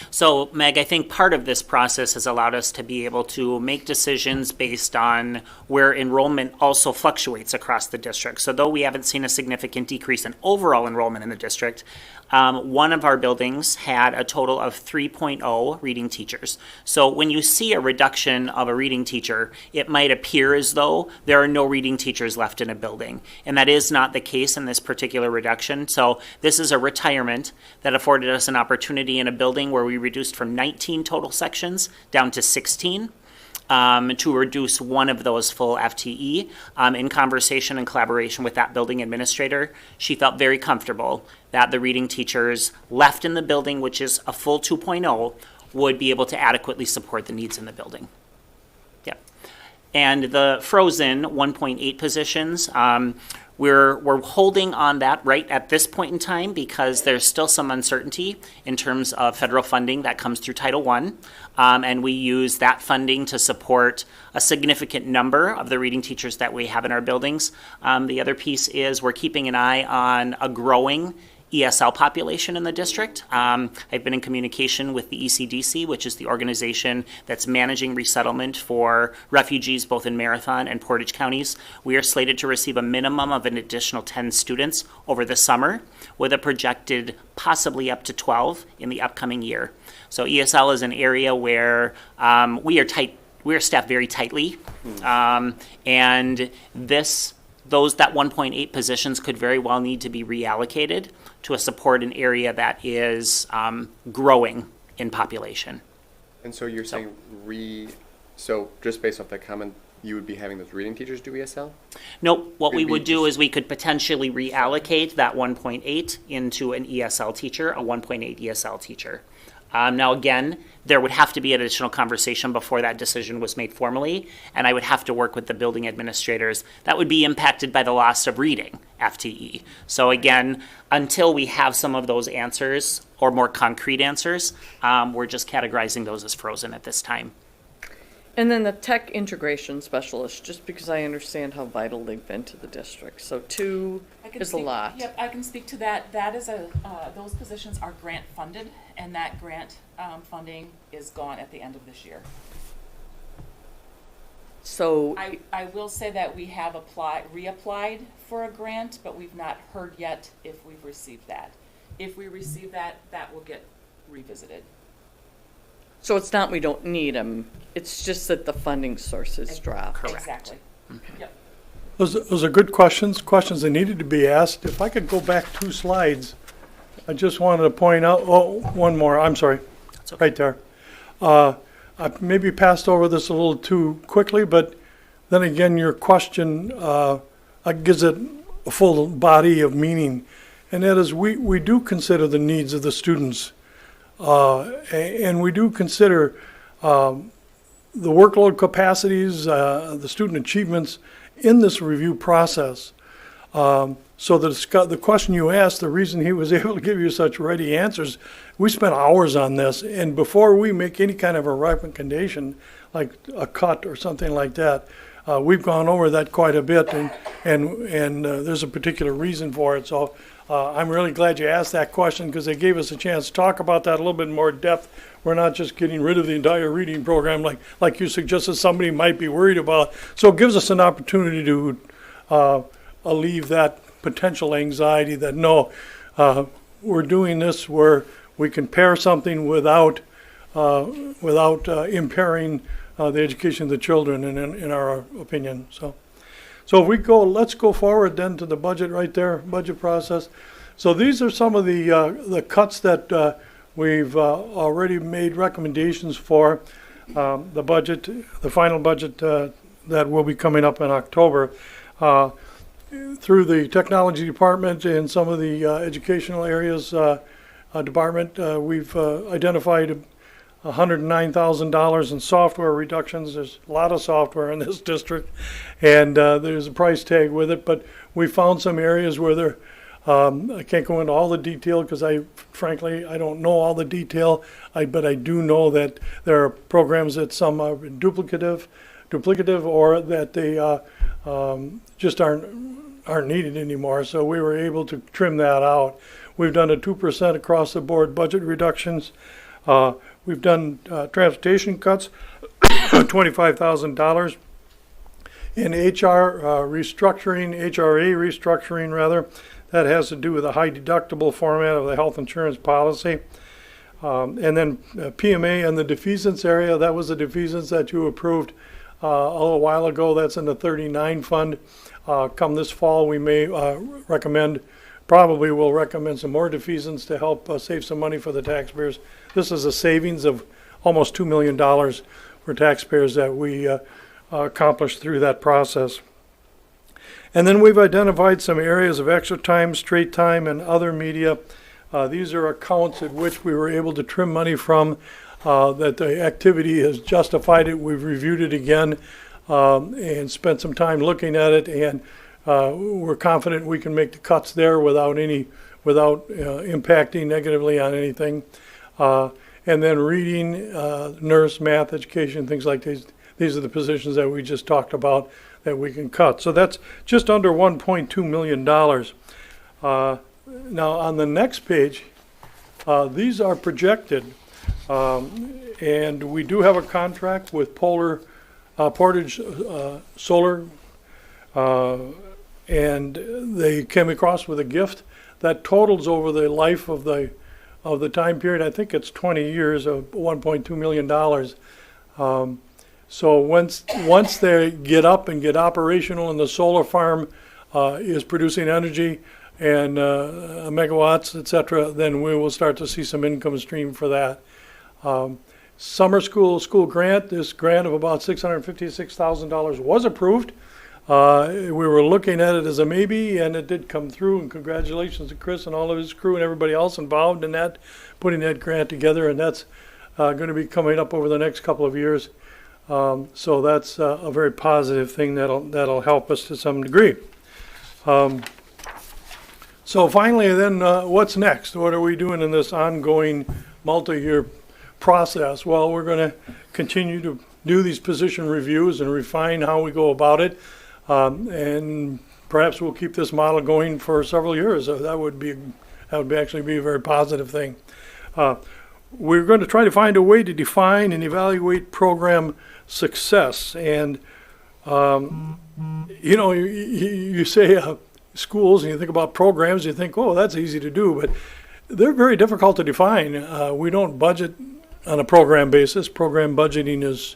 So, Meg, I think part of this process has allowed us to be able to make decisions based on where enrollment also fluctuates across the district. So though we haven't seen a significant decrease in overall enrollment in the district, one of our buildings had a total of 3.0 reading teachers. So when you see a reduction of a reading teacher, it might appear as though there are no reading teachers left in a building. And that is not the case in this particular reduction. So this is a retirement that afforded us an opportunity in a building where we reduced from 19 total sections down to 16. To reduce one of those full FTE. In conversation and collaboration with that building administrator, she felt very comfortable that the reading teachers left in the building, which is a full 2.0, would be able to adequately support the needs in the building. Yep. And the frozen 1.8 positions, we're holding on that right at this point in time because there's still some uncertainty in terms of federal funding that comes through Title I. And we use that funding to support a significant number of the reading teachers that we have in our buildings. The other piece is we're keeping an eye on a growing ESL population in the district. I've been in communication with the ECDC, which is the organization that's managing resettlement for refugees both in Marathon and Portage counties. We are slated to receive a minimum of an additional 10 students over the summer, with a projected possibly up to 12 in the upcoming year. So ESL is an area where we are staffed very tightly, and that 1.8 positions could very well need to be reallocated to support an area that is growing in population. And so you're saying so just based off that comment, you would be having those reading teachers do ESL? Nope. What we would do is we could potentially reallocate that 1.8 into an ESL teacher, a 1.8 ESL teacher. Now, again, there would have to be an additional conversation before that decision was made formally, and I would have to work with the building administrators. That would be impacted by the loss of reading FTE. So again, until we have some of those answers or more concrete answers, we're just categorizing those as frozen at this time. And then the tech integration specialist, just because I understand how vital they've been to the district. So 2 is a lot. Yep, I can speak to that. That is those positions are grant funded, and that grant funding is gone at the end of this year. So I will say that we have reapplied for a grant, but we've not heard yet if we've received that. If we receive that, that will get revisited. So it's not we don't need them, it's just that the funding sources drop. Correct. Exactly. Yep. Those are good questions that needed to be asked. If I could go back 2 slides, I just wanted to point out, one more, I'm sorry, right there. I maybe passed over this a little too quickly, but then again, your question gives it a full body of meaning. And that is, we do consider the needs of the students. And we do consider the workload capacities, the student achievements in this review process. So the question you asked, the reason he was able to give you such ready answers, we spent hours on this, and before we make any kind of a recommendation, like a cut or something like that, we've gone over that quite a bit, and there's a particular reason for it. So I'm really glad you asked that question, because they gave us a chance to talk about that a little bit more depth. We're not just getting rid of the entire reading program like you suggested somebody might be worried about. So it gives us an opportunity to alleviate that potential anxiety that no, we're doing this where we can pair something without impairing the education of the children, in our opinion. So if we let's go forward then to the budget right there, budget process. So these are some of the cuts that we've already made recommendations for. The budget, the final budget that will be coming up in October. Through the technology department and some of the educational areas department, we've identified $109,000 in software reductions. There's a lot of software in this district, and there's a price tag with it, but we found some areas where there I can't go into all the detail because frankly, I don't know all the detail. But I do know that there are programs that some are duplicative, or that they just aren't needed anymore. So we were able to trim that out. We've done a 2% across the board budget reductions. We've done transportation cuts, $25,000. In HRA restructuring rather, that has to do with the high deductible format of the health insurance policy. And then PMA and the defeasance area, that was the defeasance that you approved a little while ago. That's in the 39 fund. Come this fall, we may probably will recommend some more defeasance to help save some money for the taxpayers. This is a savings of almost $2 million for taxpayers that we accomplished through that process. And then we've identified some areas of extra time, straight time, and other media. These are accounts at which we were able to trim money from, that the activity has justified it. We've reviewed it again and spent some time looking at it, and we're confident we can make the cuts there without impacting negatively on anything. And then reading, nurse, math, education, things like these. These are the positions that we just talked about that we can cut. So that's just under $1.2 million. Now on the next page, these are projected, and we do have a contract with Portage Solar, and they came across with a gift that totals over the life of the time period. I think it's 20 years of $1.2 million. So once they get up and get operational and the solar farm is producing energy and megawatts, etc., then we will start to see some income stream for that. Summer school grant, this grant of about $656,000 was approved. We were looking at it as a maybe, and it did come through, and congratulations to Chris and all of his crew and everybody else involved in that, putting that grant together, and that's going to be coming up over the next couple of years. So that's a very positive thing that'll help us to some degree. So finally then, what's next? What are we doing in this ongoing multi-year process? Well, we're going to continue to do these position reviews and refine how we go about it. And perhaps we'll keep this model going for several years. That would actually be a very positive thing. We're going to try to find a way to define and evaluate program success. And, you say schools and you think about programs, you think, oh, that's easy to do, but they're very difficult to define. We don't budget on a program basis. Program budgeting is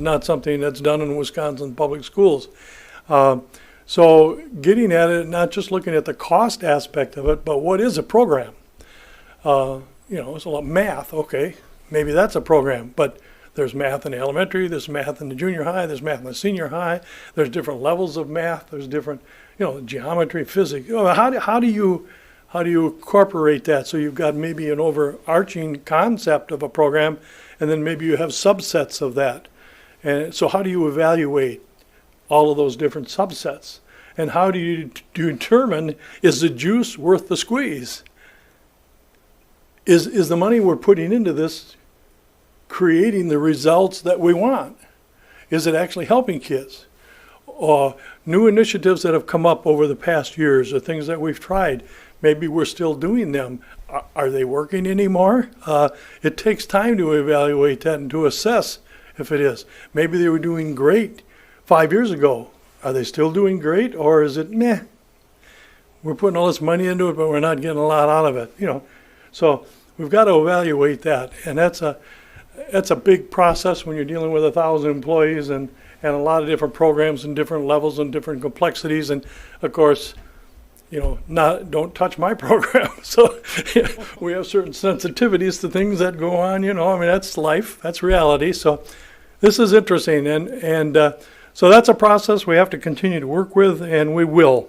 not something that's done in Wisconsin public schools. So getting at it, not just looking at the cost aspect of it, but what is a program? It's a lot of math. Okay, maybe that's a program, but there's math in the elementary, there's math in the junior high, there's math in the senior high, there's different levels of math, there's different, geometry, physics. How do you incorporate that so you've got maybe an overarching concept of a program, and then maybe you have subsets of that? And so how do you evaluate all of those different subsets? And how do you determine, is the juice worth the squeeze? Is the money we're putting into this creating the results that we want? Is it actually helping kids? Or new initiatives that have come up over the past years, or things that we've tried, maybe we're still doing them. Are they working anymore? It takes time to evaluate that and to assess if it is. Maybe they were doing great 5 years ago. Are they still doing great, or is it meh? We're putting all this money into it, but we're not getting a lot out of it. So we've got to evaluate that, and that's a big process when you're dealing with 1,000 employees and a lot of different programs and different levels and different complexities. And of course, don't touch my program. So we have certain sensitivities to things that go on. That's life, that's reality. So this is interesting, and so that's a process we have to continue to work with, and we will.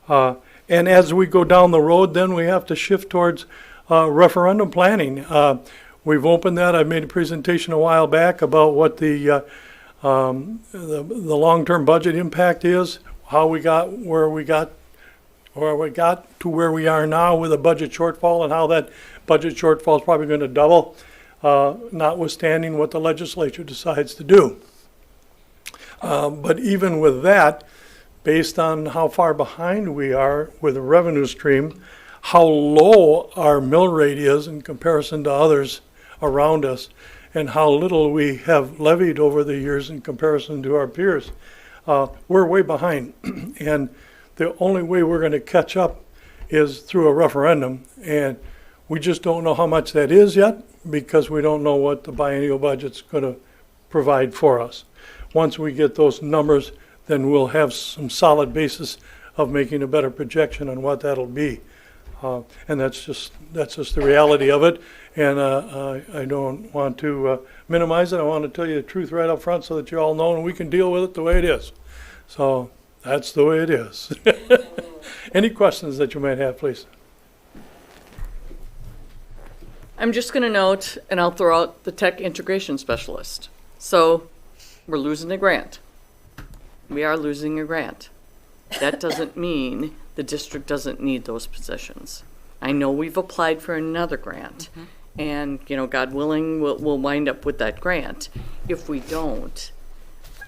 And as we go down the road, then we have to shift towards referendum planning. We've opened that. I made a presentation a while back about what the long-term budget impact is, how we got where we got or we got to where we are now with a budget shortfall and how that budget shortfall is probably going to double, notwithstanding what the legislature decides to do. But even with that, based on how far behind we are with the revenue stream, how low our mill rate is in comparison to others around us, and how little we have levied over the years in comparison to our peers, we're way behind. And the only way we're going to catch up is through a referendum, and we just don't know how much that is yet because we don't know what the biennial budget's going to provide for us. Once we get those numbers, then we'll have some solid basis of making a better projection on what that'll be. And that's just the reality of it. And I don't want to minimize it. I want to tell you the truth right up front so that you all know and we can deal with it the way it is. So that's the way it is. Any questions that you might have, please? I'm just going to note, and I'll throw out the tech integration specialist. So we're losing a grant. We are losing a grant. That doesn't mean the district doesn't need those positions. I know we've applied for another grant, and, you know, God willing, we'll wind up with that grant. If we don't,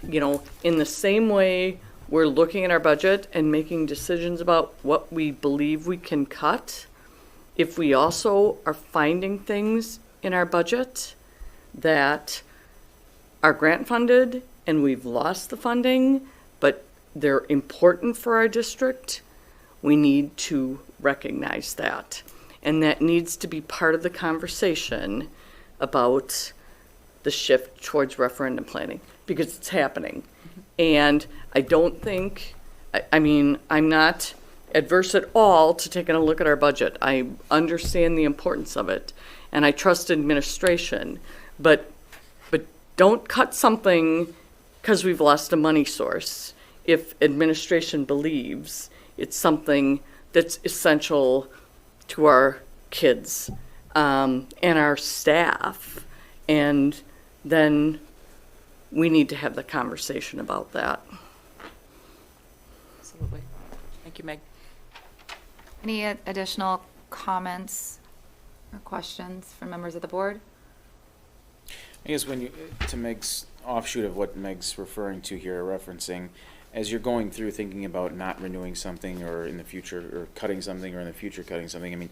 you know, in the same way we're looking at our budget and making decisions about what we believe we can cut, if we also are finding things in our budget that are grant funded and we've lost the funding, but they're important for our district, we need to recognize that. And that needs to be part of the conversation about the shift towards referendum planning, because it's happening. And I don't think, I mean, I'm not adverse at all to taking a look at our budget. I understand the importance of it, and I trust administration, but don't cut something because we've lost a money source if administration believes it's something that's essential to our kids and our staff. And then we need to have the conversation about that. Absolutely. Thank you, Meg. Any additional comments or questions from members of the board? I guess when you, to Meg's offshoot of what Meg's referring to here, referencing, as you're going through thinking about not renewing something or in the future, or cutting something or in the future cutting something, I mean,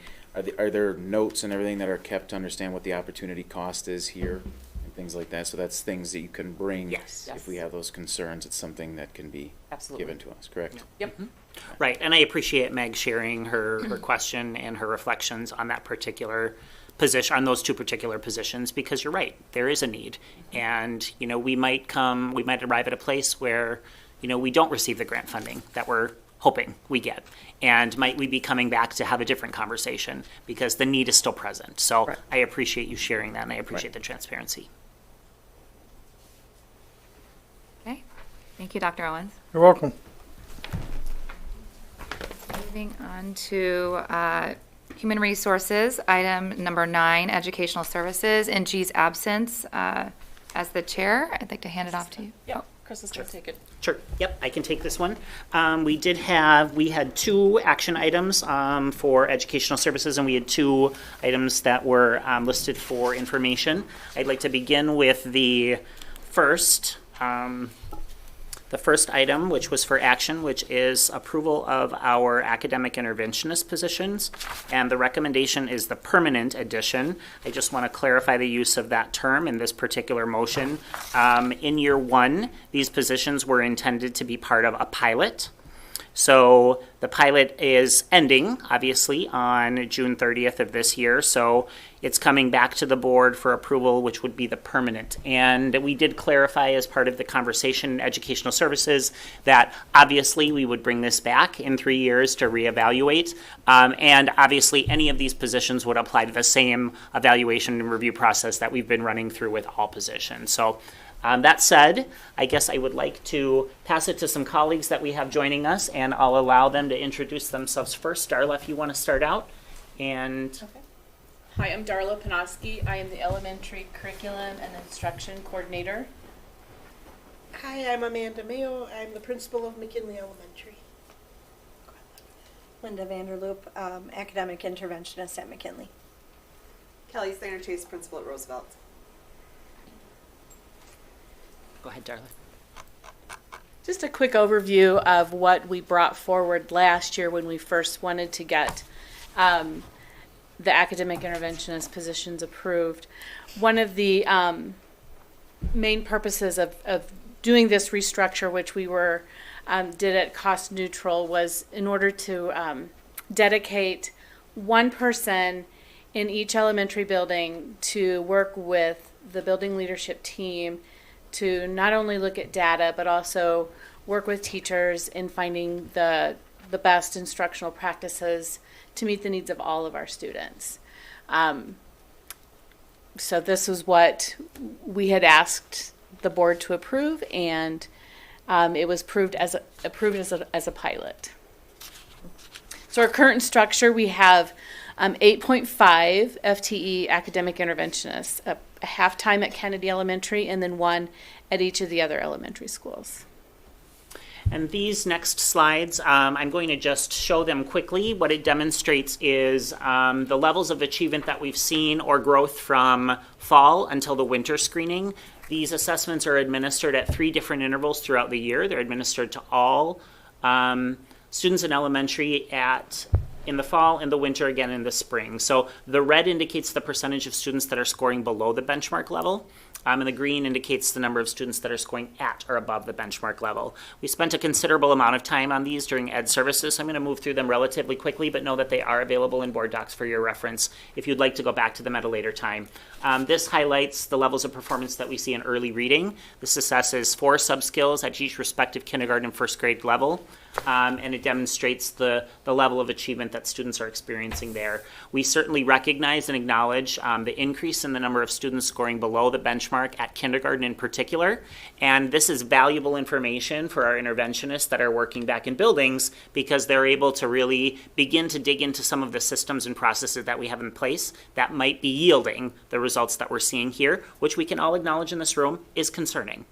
are there notes and everything that are kept to understand what the opportunity cost is here and things like that? So that's things that you can bring. Yes. If we have those concerns, it's something that can be given to us, correct? Yep. Right, and I appreciate Meg sharing her question and her reflections on that particular position, on those two particular positions, because you're right, there is a need. And, you know, we might arrive at a place where, you know, we don't receive the grant funding that we're hoping we get. And might we be coming back to have a different conversation because the need is still present. So Right. I appreciate you sharing that, and I appreciate the transparency. Okay, thank you, Dr. Owens. You're welcome. Moving on to Human Resources, item number 9, Educational Services. In G's absence, as the chair, I'd like to hand it off to you. Yeah, Chris is going to take it. Sure. Yep, I can take this one. We had 2 action items for educational services, and we had 2 items that were listed for information. I'd like to begin with the first item, which was for action, which is approval of our academic interventionist positions, and the recommendation is the permanent addition. I just want to clarify the use of that term in this particular motion. In year 1, these positions were intended to be part of a pilot. So the pilot is ending, obviously, on June 30th of this year. So it's coming back to the board for approval, which would be the permanent. And we did clarify as part of the conversation in educational services that obviously we would bring this back in 3 years to reevaluate. And obviously any of these positions would apply to the same evaluation and review process that we've been running through with all positions. So that said, I guess I would like to pass it to some colleagues that we have joining us, and I'll allow them to introduce themselves first. Darla, if you want to start out. And okay. Hi, I'm Darla Panoski. I am the Elementary Curriculum and Instruction Coordinator. Hi, I'm Amanda Mayo. I'm the principal of McKinley Elementary. Linda Vanderloop, academic interventionist at McKinley. Kelly Slater Chase, principal at Roosevelt. Go ahead, Darla. Just a quick overview of what we brought forward last year when we first wanted to get the academic interventionist positions approved. One of the main purposes of doing this restructure, which we were did at cost neutral, was in order to dedicate one person in each elementary building to work with the building leadership team to not only look at data, but also work with teachers in finding the best instructional practices to meet the needs of all of our students. So this was what we had asked the board to approve, and it was approved as a pilot. So our current structure, we have 8.5 FTE academic interventionists, a half-time at Kennedy Elementary, and then one at each of the other elementary schools. And these next slides, I'm going to just show them quickly. What it demonstrates is the levels of achievement that we've seen or growth from fall until the winter screening. These assessments are administered at 3 different intervals throughout the year. They're administered to all students in elementary in the fall, in the winter, again in the spring. So the red indicates the percentage of students that are scoring below the benchmark level, and the green indicates the number of students that are scoring at or above the benchmark level. We spent a considerable amount of time on these during Ed Services, so I'm going to move through them relatively quickly, but know that they are available in board docs for your reference if you'd like to go back to them at a later time. This highlights the levels of performance that we see in early reading. This assesses 4 sub-skills at each respective kindergarten and first grade level. And it demonstrates the level of achievement that students are experiencing there. We certainly recognize and acknowledge the increase in the number of students scoring below the benchmark at kindergarten in particular. And this is valuable information for our interventionists that are working back in buildings, because they're able to really begin to dig into some of the systems and processes that we have in place that might be yielding the results that we're seeing here, which we can all acknowledge in this room is concerning.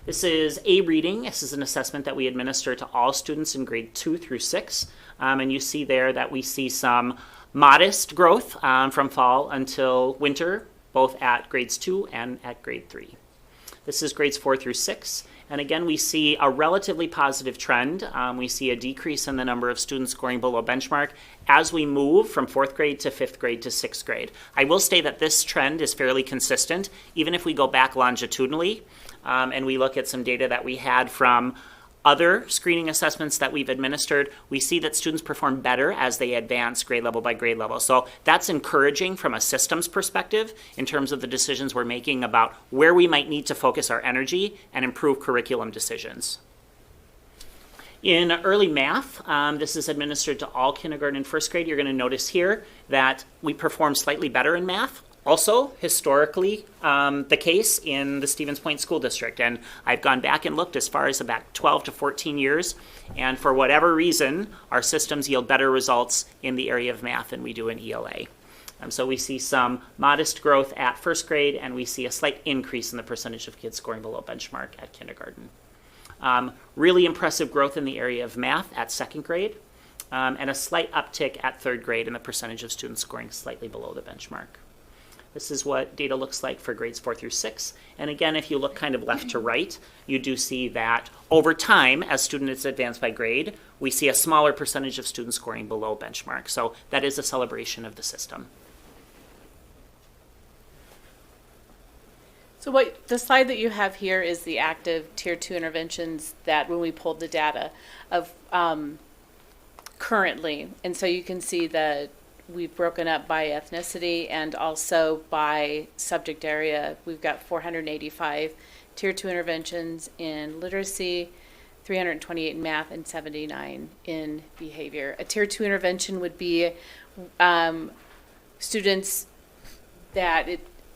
This is a reading. This is an assessment that we administer to all students in grade 2 through 6. And you see there that we see some modest growth from fall until winter, both at grades 2 and at grade 3. This is grades 4 through 6. And again, we see a relatively positive trend. We see a decrease in the number of students scoring below benchmark as we move from 4th grade to 5th grade to 6th grade. I will say that this trend is fairly consistent, even if we go back longitudinally. And we look at some data that we had from other screening assessments that we've administered, we see that students perform better as they advance grade level by grade level. So that's encouraging from a systems perspective in terms of the decisions we're making about where we might need to focus our energy and improve curriculum decisions. In early math, this is administered to all kindergarten and first grade. You're going to notice here that we perform slightly better in math. Also, historically, the case in the Stevens Point School District. And I've gone back and looked as far as about 12 to 14 years. And for whatever reason, our systems yield better results in the area of math than we do in ELA. So we see some modest growth at first grade, and we see a slight increase in the percentage of kids scoring below benchmark at kindergarten. Really impressive growth in the area of math at second grade, and a slight uptick at third grade in the percentage of students scoring slightly below the benchmark. This is what data looks like for grades 4 through 6. And again, if you look kind of left to right, you do see that over time, as students advance by grade, we see a smaller percentage of students scoring below benchmark. So that is a celebration of the system. So what the slide that you have here is the active Tier 2 interventions that when we pulled the data of currently. And so you can see that we've broken up by ethnicity and also by subject area. We've got 485 Tier 2 interventions in literacy, 328 in math, and 79 in behavior. A Tier 2 intervention would be students that,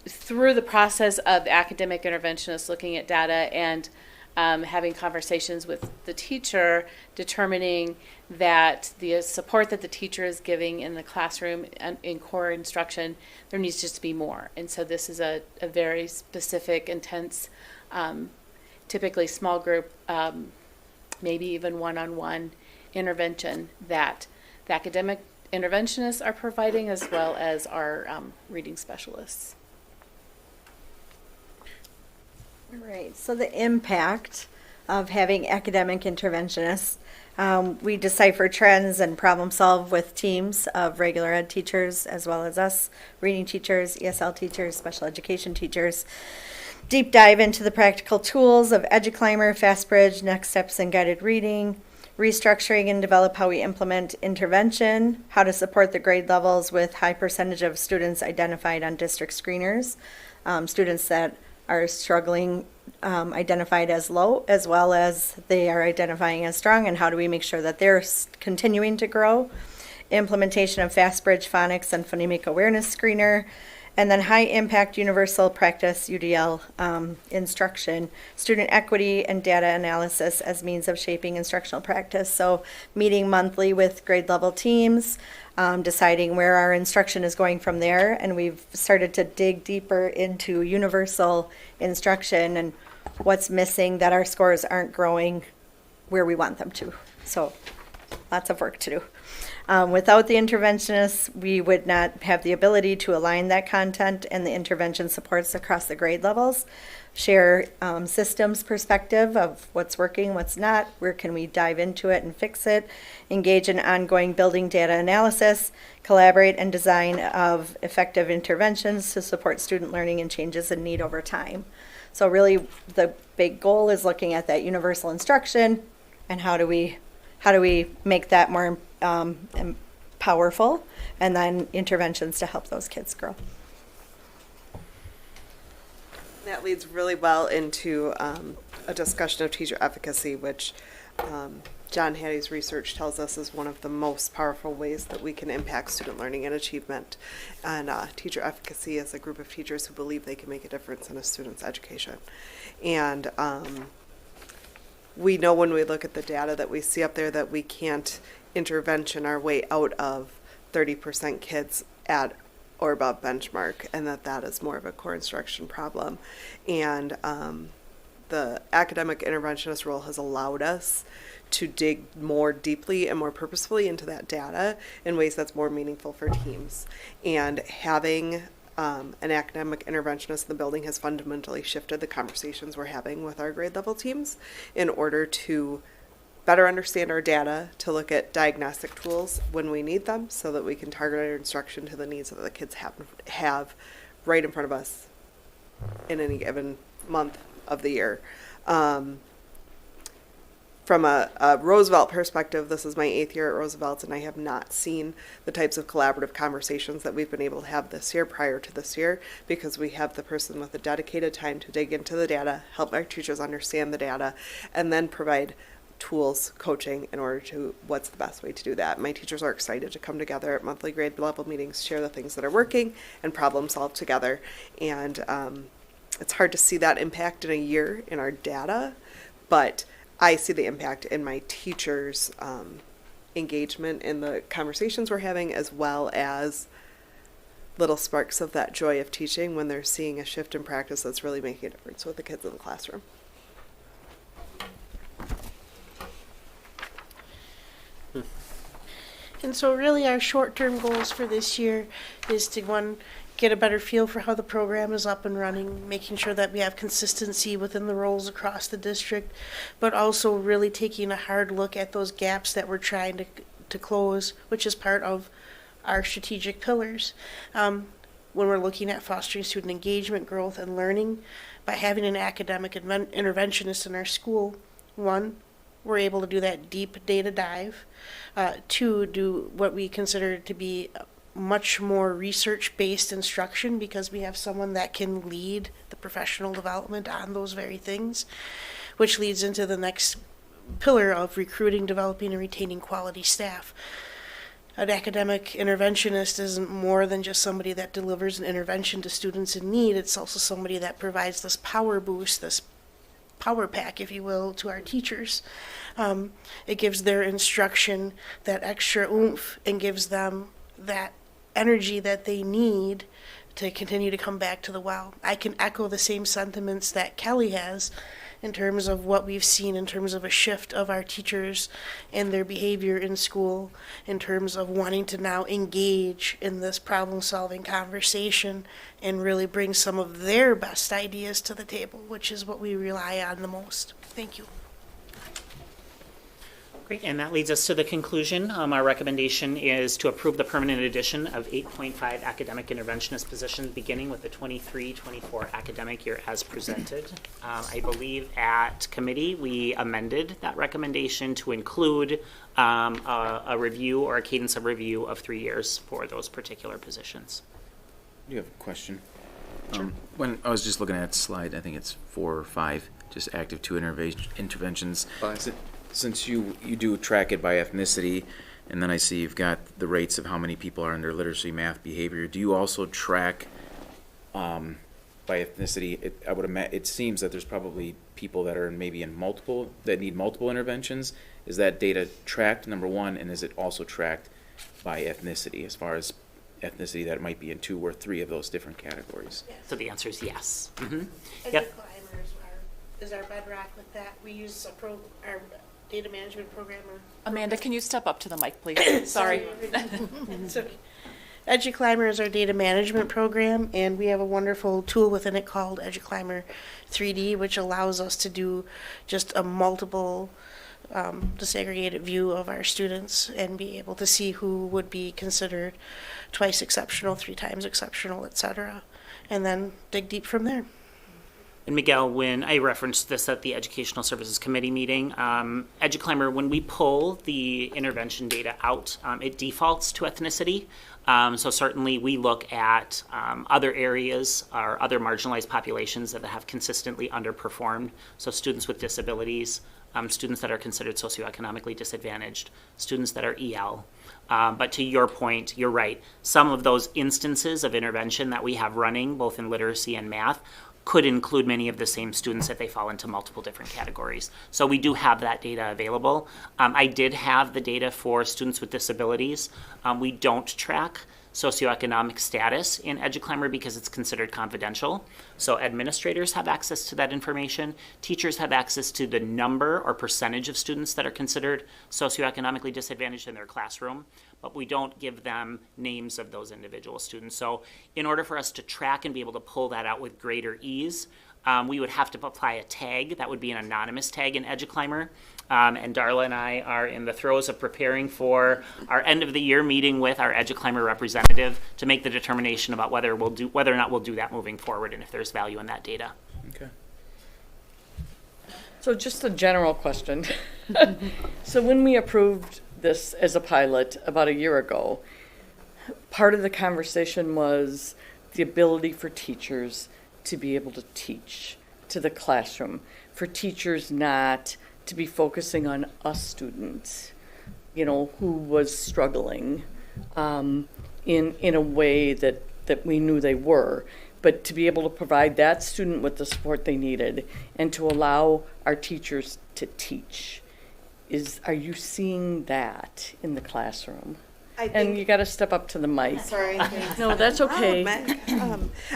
through the process of academic interventionists looking at data and having conversations with the teacher, determining that the support that the teacher is giving in the classroom and in core instruction, there needs just to be more. And so this is a very specific, intense, typically small group, maybe even one-on-one intervention that the academic interventionists are providing, as well as our reading specialists. All right, so the impact of having academic interventionists. We decipher trends and problem solve with teams of regular ed teachers as well as us, reading teachers, ESL teachers, special education teachers. Deep dive into the practical tools of EduClimber, FastBridge, Next Steps in Guided Reading, restructuring and develop how we implement intervention, how to support the grade levels with high percentage of students identified on district screeners, students that are struggling identified as low, as well as they are identifying as strong, and how do we make sure that they're continuing to grow. Implementation of FastBridge phonics and phonemic awareness screener, and then high impact universal practice UDL instruction, student equity and data analysis as means of shaping instructional practice. So meeting monthly with grade level teams, deciding where our instruction is going from there, and we've started to dig deeper into universal instruction and what's missing, that our scores aren't growing where we want them to. So lots of work to do. Without the interventionists, we would not have the ability to align that content and the intervention supports across the grade levels, share systems perspective of what's working, what's not, where can we dive into it and fix it, engage in ongoing building data analysis, collaborate and design of effective interventions to support student learning and changes in need over time. So really the big goal is looking at that universal instruction and how do we make that more powerful, and then interventions to help those kids grow. That leads really well into a discussion of teacher efficacy, which John Hattie's research tells us is one of the most powerful ways that we can impact student learning and achievement. And teacher efficacy is a group of teachers who believe they can make a difference in a student's education. And we know when we look at the data that we see up there that we can't intervention our way out of 30% kids at or above benchmark, and that is more of a core instruction problem. And the academic interventionist role has allowed us to dig more deeply and more purposefully into that data in ways that's more meaningful for teams. And having an academic interventionist in the building has fundamentally shifted the conversations we're having with our grade level teams in order to better understand our data, to look at diagnostic tools when we need them so that we can target our instruction to the needs that the kids have right in front of us in any given month of the year. From a Roosevelt perspective, this is my 8th year at Roosevelt, and I have not seen the types of collaborative conversations that we've been able to have this year prior to this year, because we have the person with a dedicated time to dig into the data, help our teachers understand the data, and then provide tools, coaching in order to what's the best way to do that. My teachers are excited to come together at monthly grade level meetings, share the things that are working, and problem solve together. And it's hard to see that impact in a year in our data, but I see the impact in my teachers' engagement in the conversations we're having, as well as little sparks of that joy of teaching when they're seeing a shift in practice that's really making a difference with the kids in the classroom. And so really our short-term goals for this year is to, one, get a better feel for how the program is up and running, making sure that we have consistency within the roles across the district, but also really taking a hard look at those gaps that we're trying to close, which is part of our strategic pillars. When we're looking at fostering student engagement, growth, and learning, by having an academic interventionist in our school, one, we're able to do that deep data dive. Two, do what we consider to be much more research-based instruction, because we have someone that can lead the professional development on those very things, which leads into the next pillar of recruiting, developing, and retaining quality staff. An academic interventionist isn't more than just somebody that delivers an intervention to students in need. It's also somebody that provides this power boost, this power pack, if you will, to our teachers. It gives their instruction that extra oomph and gives them that energy that they need to continue to come back to the well. I can echo the same sentiments that Kelly has in terms of what we've seen in terms of a shift of our teachers and their behavior in school, in terms of wanting to now engage in this problem-solving conversation and really bring some of their best ideas to the table, which is what we rely on the most. Thank you. Great, and that leads us to the conclusion. Our recommendation is to approve the permanent addition of 8.5 academic interventionist positions beginning with the 23-24 academic year as presented. I believe at committee we amended that recommendation to include a review or a cadence of review of 3 years for those particular positions. You have a question? Sure. When I was just looking at slide, I think it's 4 or 5, just active 2 interventions. Since you do track it by ethnicity, and then I see you've got the rates of how many people are under literacy, math, behavior, do you also track by ethnicity? It seems that there's probably people that are maybe that need multiple interventions. Is that data tracked, number one, and is it also tracked by ethnicity, as far as ethnicity that might be in 2 or 3 of those different categories? Yes. So the answer is yes. Educlimers Yep. is our bedrock with that. We use our data management program. Amanda, can you step up to the mic, please? Sorry. It's okay. EduClimber is our data management program, and we have a wonderful tool within it called EduClimber 3D, which allows us to do just a multiple disaggregated view of our students and be able to see who would be considered twice exceptional, 3 times exceptional, etc., and then dig deep from there. And Miguel, when I referenced this at the Educational Services Committee meeting, EduClimber, when we pull the intervention data out, it defaults to ethnicity. So certainly we look at other areas or other marginalized populations that have consistently underperformed. So students with disabilities, students that are considered socioeconomically disadvantaged, students that are EL. But to your point, you're right. Some of those instances of intervention that we have running, both in literacy and math, could include many of the same students that they fall into multiple different categories. So we do have that data available. I did have the data for students with disabilities. We don't track socioeconomic status in EduClimber because it's considered confidential. So administrators have access to that information. Teachers have access to the number or percentage of students that are considered socioeconomically disadvantaged in their classroom, but we don't give them names of those individual students. So in order for us to track and be able to pull that out with greater ease, we would have to apply a tag. That would be an anonymous tag in EduClimber. And Darla and I are in the throes of preparing for our end of the year meeting with our EduClimber representative to make the determination about whether or not we'll do that moving forward and if there's value in that data. Okay. So just a general question. So when we approved this as a pilot about a year ago, part of the conversation was the ability for teachers to be able to teach to the classroom, for teachers not to be focusing on us students, who was struggling in a way that we knew they were, but to be able to provide that student with the support they needed and to allow our teachers to teach. Are you seeing that in the classroom? And you got to step up to the mic. Sorry. No, that's okay.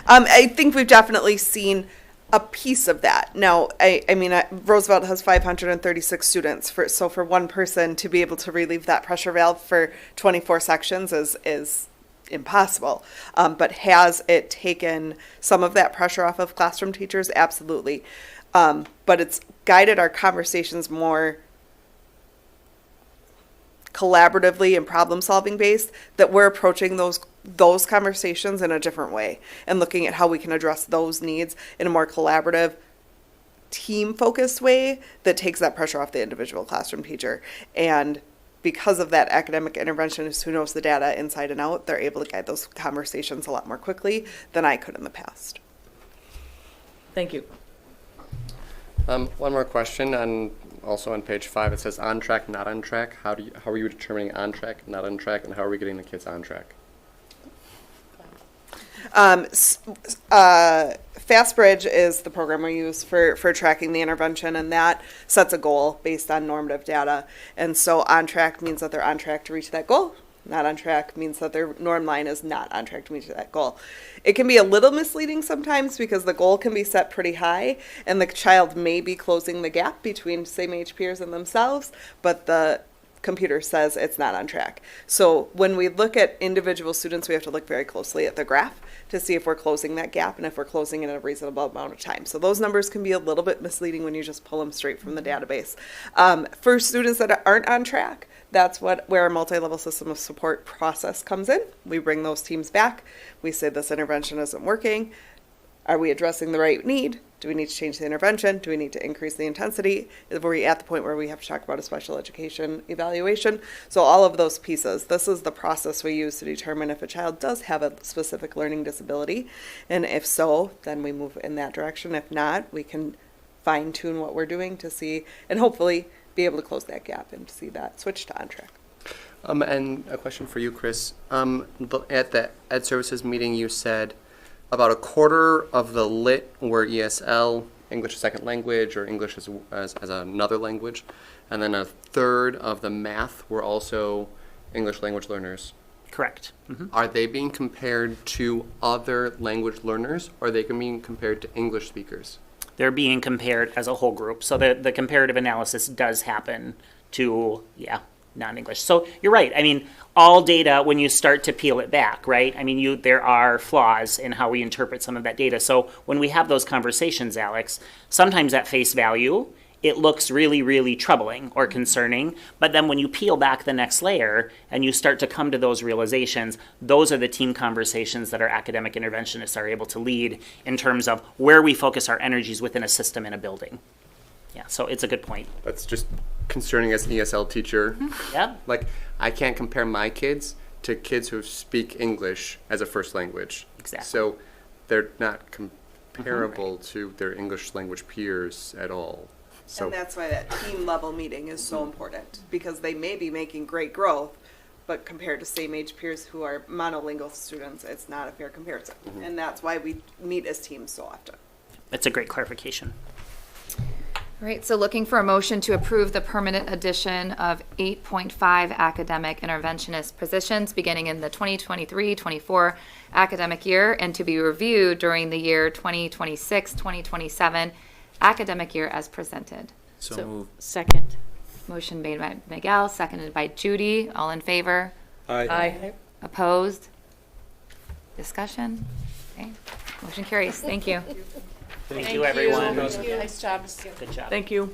I think we've definitely seen a piece of that. Now, I mean, Roosevelt has 536 students. For one person to be able to relieve that pressure valve for 24 sections is impossible. But has it taken some of that pressure off of classroom teachers? Absolutely. But it's guided our conversations more collaboratively and problem-solving based, that we're approaching those conversations in a different way and looking at how we can address those needs in a more collaborative, team-focused way that takes that pressure off the individual classroom teacher. And because of that, academic interventionist who knows the data inside and out, they're able to guide those conversations a lot more quickly than I could in the past. Thank you. One more question also on page 5, it says on track, not on track. How are you determining on track, not on track, and how are we getting the kids on track? FastBridge is the program we use for tracking the intervention, and that sets a goal based on normative data. And so on track means that they're on track to reach that goal. Not on track means that their norm line is not on track to meet that goal. It can be a little misleading sometimes because the goal can be set pretty high and the child may be closing the gap between same age peers and themselves, but the computer says it's not on track. So when we look at individual students, we have to look very closely at the graph to see if we're closing that gap and if we're closing it in a reasonable amount of time. So those numbers can be a little bit misleading when you just pull them straight from the database. For students that aren't on track, that's where our multi-level system of support process comes in. We bring those teams back. We say this intervention isn't working. Are we addressing the right need? Do we need to change the intervention? Do we need to increase the intensity? Are we at the point where we have to talk about a special education evaluation? So all of those pieces, this is the process we use to determine if a child does have a specific learning disability. And if so, then we move in that direction. If not, we can fine tune what we're doing to see, and hopefully be able to close that gap and see that switch to on track. And a question for you, Chris. At the Ed Services meeting, you said about a quarter of the lit were ESL, English as a second language, or English as another language, and then a third of the math were also English language learners. Correct. Are they being compared to other language learners, or are they being compared to English speakers? They're being compared as a whole group. So the comparative analysis does happen to, non-English. So you're right. I mean, all data, when you start to peel it back, right? I mean, there are flaws in how we interpret some of that data. So when we have those conversations, Alex, sometimes at face value, it looks really, really troubling or concerning. But then when you peel back the next layer and you start to come to those realizations, those are the team conversations that our academic interventionists are able to lead in terms of where we focus our energies within a system in a building. Yeah, so it's a good point. That's just concerning as an ESL teacher. Yeah. Like, I can't compare my kids to kids who speak English as a first language. Exactly. So they're not comparable to their English language peers at all. So And that's why that team level meeting is so important, because they may be making great growth, but compared to same age peers who are monolingual students, it's not a fair comparison. And that's why we meet as teams so often. That's a great clarification. All right, so looking for a motion to approve the permanent addition of 8.5 academic interventionist positions beginning in the 2023-24 academic year and to be reviewed during the year 2026-2027 academic year as presented. So moved. Second. Motion made by Miguel, seconded by Judy. All in favor? Aye. Opposed? Discussion? Okay. Motion carries. Thank you. Thank you, everyone. Nice job. Good job. Thank you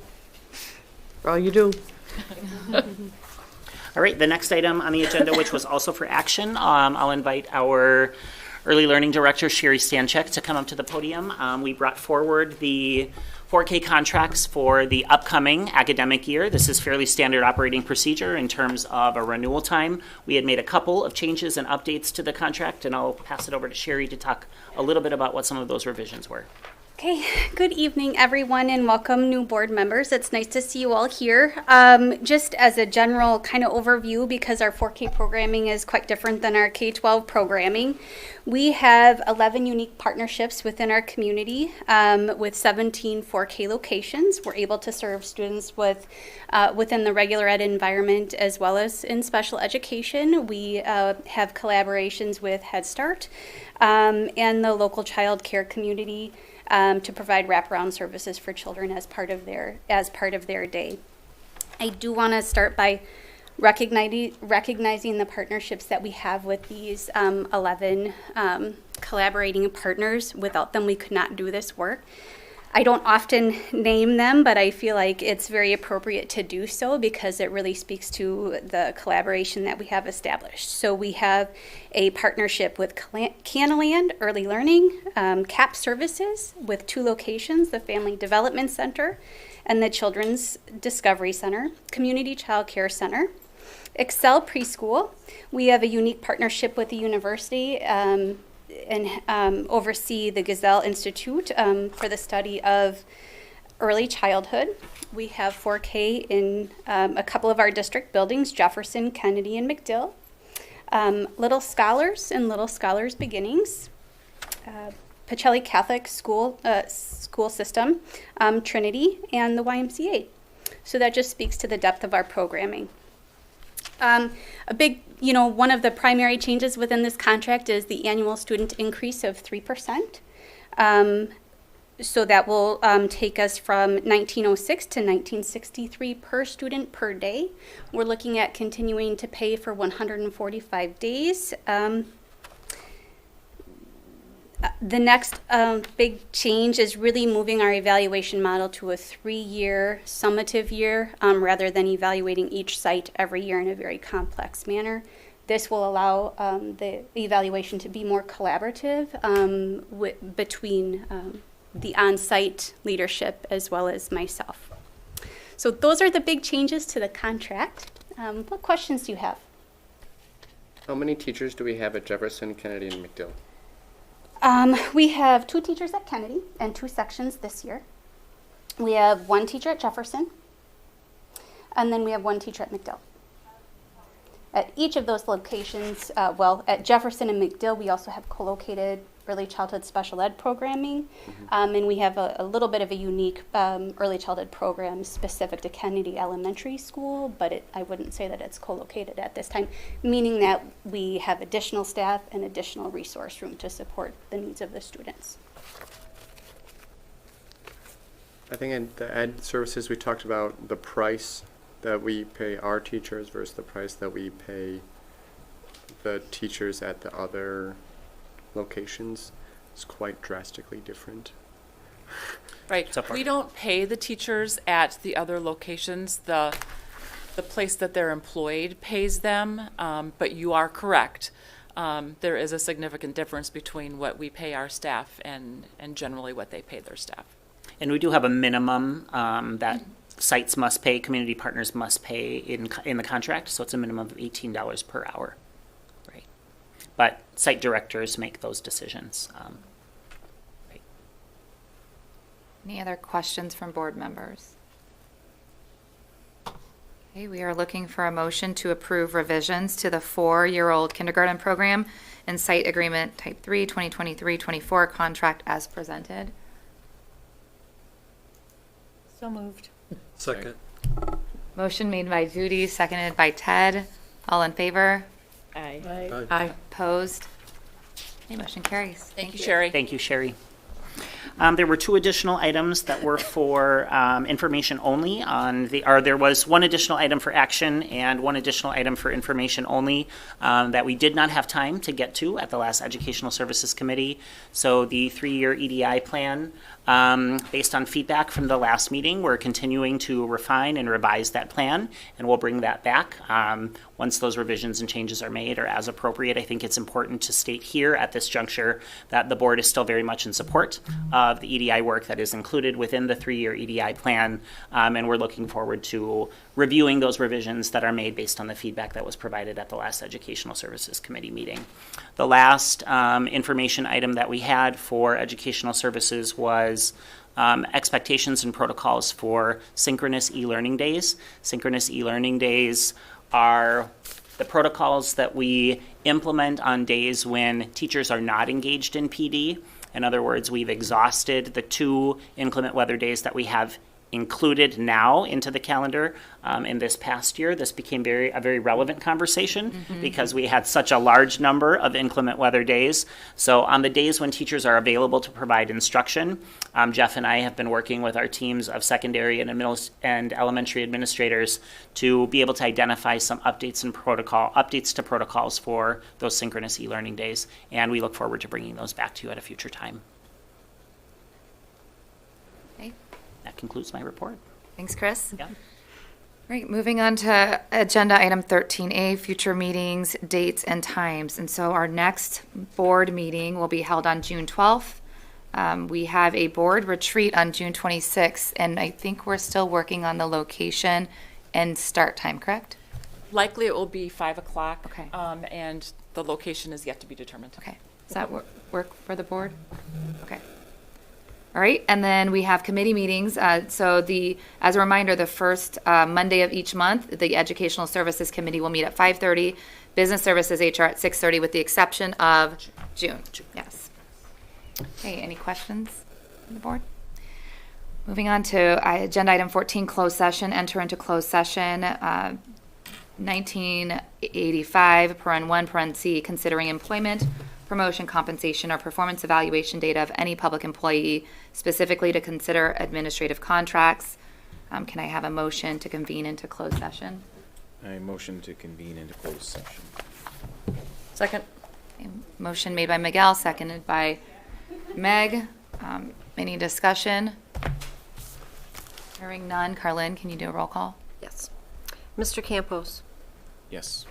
for all you do. All right, the next item on the agenda, which was also for action, I'll invite our Early Learning Director, Sherry Stanchek, to come up to the podium. We brought forward the 4K contracts for the upcoming academic year. This is fairly standard operating procedure in terms of a renewal time. We had made a couple of changes and updates to the contract, and I'll pass it over to Sherry to talk a little bit about what some of those revisions were. Okay, good evening, everyone, and welcome new board members. It's nice to see you all here. Just as a general kind of overview, because our 4K programming is quite different than our K-12 programming, we have 11 unique partnerships within our community with 17 4K locations. We're able to serve students with within the regular ed environment as well as in special education. We have collaborations with Head Start and the local child care community to provide wraparound services for children as part of their day. I do want to start by recognizing the partnerships that we have with these 11 collaborating partners. Without them, we could not do this work. I don't often name them, but I feel like it's very appropriate to do so because it really speaks to the collaboration that we have established. So we have a partnership with Canaland Early Learning, CAP Services with 2 locations, the Family Development Center and the Children's Discovery Center, Community Child Care Center. Excel Preschool, we have a unique partnership with the university and oversee the Gazelle Institute for the study of early childhood. We have 4K in a couple of our district buildings, Jefferson, Kennedy, and McDill. Little Scholars and Little Scholars Beginnings. Pacelli Catholic School System, Trinity, and the YMCA. So that just speaks to the depth of our programming. A big, one of the primary changes within this contract is the annual student increase of 3%. So that will take us from 1906 to 1963 per student per day. We're looking at continuing to pay for 145 days. The next big change is really moving our evaluation model to a 3-year summative year rather than evaluating each site every year in a very complex manner. This will allow the evaluation to be more collaborative between the on-site leadership as well as myself. So those are the big changes to the contract. What questions do you have? How many teachers do we have at Jefferson, Kennedy, and McDill? We have 2 teachers at Kennedy and 2 sections this year. We have 1 teacher at Jefferson, and then we have 1 teacher at McDill. At each of those locations, at Jefferson and McDill, we also have co-located early childhood special ed programming, and we have a little bit of a unique early childhood program specific to Kennedy Elementary School, but I wouldn't say that it's co-located at this time, meaning that we have additional staff and additional resource room to support the needs of the students. I think in the ed services, we talked about the price that we pay our teachers versus the price that we pay the teachers at the other locations. Is quite drastically different. Right. We don't pay the teachers at the other locations. The place that they're employed pays them, but you are correct. There is a significant difference between what we pay our staff and generally what they pay their staff. And we do have a minimum that sites must pay, community partners must pay in the contract, so it's a minimum of $18 per hour. Right. But site directors make those decisions. Right. Any other questions from board members? Okay, we are looking for a motion to approve revisions to the 4-year-old kindergarten program and site agreement type 3 2023-24 contract as presented. So moved. Second. Motion made by Judy, seconded by Ted. All in favor? Aye. Aye. Opposed? Okay, motion carries. Thank you, Sherry. Thank you, Sherry. There were 2 additional items that were for information only there was 1 additional item for action and 1 additional item for information only that we did not have time to get to at the last Educational Services Committee. So the 3-year EDI plan, based on feedback from the last meeting, we're continuing to refine and revise that plan, and we'll bring that back once those revisions and changes are made or as appropriate. I think it's important to state here at this juncture that the board is still very much in support of the EDI work that is included within the 3-year EDI plan, and we're looking forward to reviewing those revisions that are made based on the feedback that was provided at the last Educational Services Committee meeting. The last information item that we had for Educational Services was expectations and protocols for synchronous e-learning days. Synchronous e-learning days are the protocols that we implement on days when teachers are not engaged in PD. In other words, we've exhausted the 2 inclement weather days that we have included now into the calendar. In this past year, this became a very relevant conversation because we had such a large number of inclement weather days. So on the days when teachers are available to provide instruction, Jeff and I have been working with our teams of secondary and elementary administrators to be able to identify some updates to protocols for those synchronous e-learning days, and we look forward to bringing those back to you at a future time. Okay. That concludes my report. Thanks, Chris. Yeah. Right, moving on to agenda item 13A, future meetings, dates, and times. And so our next board meeting will be held on June 12th. We have a board retreat on June 26th, and I think we're still working on the location and start time, correct? Likely it will be 5 o'clock. Okay. And the location is yet to be determined. Okay. Does that work for the board? Okay. All right, and then we have committee meetings. As a reminder, the first Monday of each month, the Educational Services Committee will meet at 5:30, Business Services HR at 6:30, with the exception of June. Yes. Okay, any questions from the board? Moving on to agenda item 14, closed session. Enter into closed session. 1985, paren 1, paren C, considering employment, promotion, compensation, or performance evaluation data of any public employee, specifically to consider administrative contracts. Can I have a motion to convene into closed session? I motion to convene into closed session. Second. Motion made by Miguel, seconded by Meg. Any discussion? Hearing none. Carlin, can you do a roll call? Yes. Mr. Campos. Yes.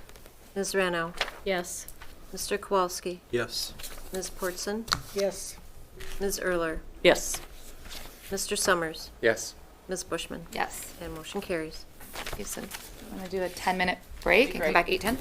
Ms. Rano. Yes. Mr. Kowalski. Yes. Ms. Portson. Yes. Ms. Erler. Yes. Mr. Summers. Yes. Ms. Bushman. Yes. And motion carries. Okay, so I'm going to do a 10-minute break and come back 8:10.